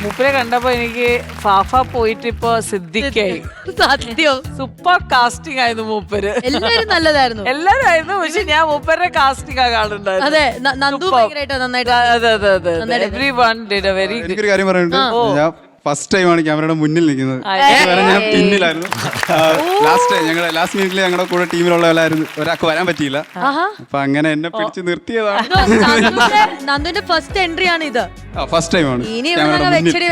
മൂപ്പരെ കണ്ടപ്പോ എനിക്ക് ഫാഫ പോയിട്ട് ഇപ്പൊ സിദ്ദിഖായി. സത്യം സൂപ്പർ കാസ്റ്റിംഗ് ആയിരുന്നു മൂപ്പര്. എല്ലാരും നല്ലതായിരുന്നു. എല്ലാരും ആയിരുന്നു. പക്ഷെ ഞാൻ മൂപ്പരുടെ കാസ്റ്റിംഗ് ആ കാണുന്നുണ്ടായിരുന്നു. അതെ, നന്ദു ഭയങ്കരമായിട്ട് നന്നായിട്ട്. അതെ. Every one did A very എനിക്കൊരു കാര്യം പറയുന്നുണ്ട്. ഞാൻ ഫസ്റ്റ് ടൈമാണ് ക്യാമറയുടെ മുന്നിൽ നിൽക്കുന്നത്. ഇതുവരെ ഞാൻ പിന്നിലായിരുന്നു. ലാസ്റ്റ് ഞങ്ങളുടെ ലാസ്റ്റ് മിനിറ്റിൽ ഞങ്ങളുടെ കൂടെ ടീമിലുള്ളവരായിരുന്നു, ഒരാൾക്ക് വരാൻ പറ്റിയില്ല. അപ്പൊ അങ്ങനെ എന്നെ പിടിച്ച് നിർത്തിയതാണ്. നന്ദുവിന്റെ ഫസ്റ്റ് എൻട്രി ആണ് ഇത്. ഫസ്റ്റ് ടൈമാണ്. ഇനി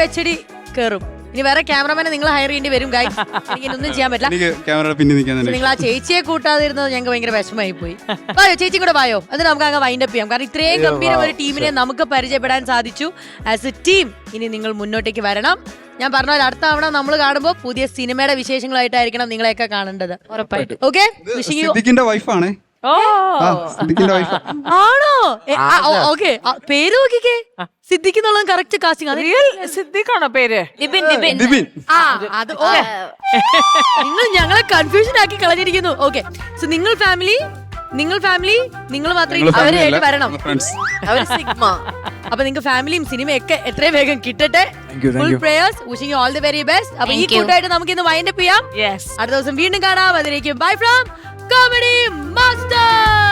വെച്ചടി കേറും. ഇനി വേറെ ക്യാമറമാനെ നിങ്ങൾ ഹയർ ചെയ്യേണ്ടി വരും. ഗൈസ് എനിക്ക് ഒന്നും ചെയ്യാൻ പറ്റില്ല. എനിക്ക് ക്യാമറയുടെ പിന്നിൽ നിൽക്കാൻ തന്നെ. നിങ്ങൾ ആ ചേച്ചിയെ കൂട്ടാതിരുന്നത് ഞങ്ങൾക്ക് ഭയങ്കര വിഷമമായി പോയി. വായോ ചേച്ചി കൂടെ വായോ, അത് നമുക്ക് അങ്ങ് വൈൻഡ് അപ്പ് ചെയ്യാം. കാരണം ഇത്രയും ഗംഭീര ഒരു ടീമിനെ നമുക്ക് പരിചയപ്പെടാൻ സാധിച്ചു. ആസ് എ ടീം ഇനി നിങ്ങൾ മുന്നോട്ടേക്ക് വരണം. ഞാൻ പറഞ്ഞ പോലെ അടുത്ത തവണ നമ്മൾ കാണുമ്പോൾ പുതിയ സിനിമയുടെ വിശേഷങ്ങളായിട്ടായിരിക്കണം നിങ്ങളെയൊക്കെ കാണേണ്ടത്. ഓക്കെ, സിദ്ദിഖിന്റെ വൈഫാണ്. ആണോ? ഓക്കെ, പേര് നോക്കിക്കേ. സിദ്ദിഖ് എന്നുള്ളത് കറക്റ്റ് കാസ്റ്റിംഗ്. റിയൽ സിദ്ദിഖാണോ പേര്? അത് നിങ്ങൾ ഞങ്ങളെ കൺഫ്യൂഷൻ ആക്കി കളഞ്ഞിരിക്കുന്നു. ഓക്കെ, സോ നിങ്ങൾ ഫാമിലി നിങ്ങൾ മാത്രമേ അവരായിട്ട് വരണം. അവര് സിഗ്മ. അപ്പൊ നിങ്ങൾക്ക് ഫാമിലിയും സിനിമയൊക്കെ എത്രയും വേഗം കിട്ടട്ടെ. Full prayers, wishing you all the very best. അപ്പൊ ഈ കൂട്ടായിട്ട് നമുക്ക് ഇന്ന് വൈൻഡ് അപ്പ് ചെയ്യാം. അടുത്ത ദിവസം വീണ്ടും കാണാം. അതിലേക്ക് ബൈ ഫ്രം കോമഡി മാസ്റ്റർ.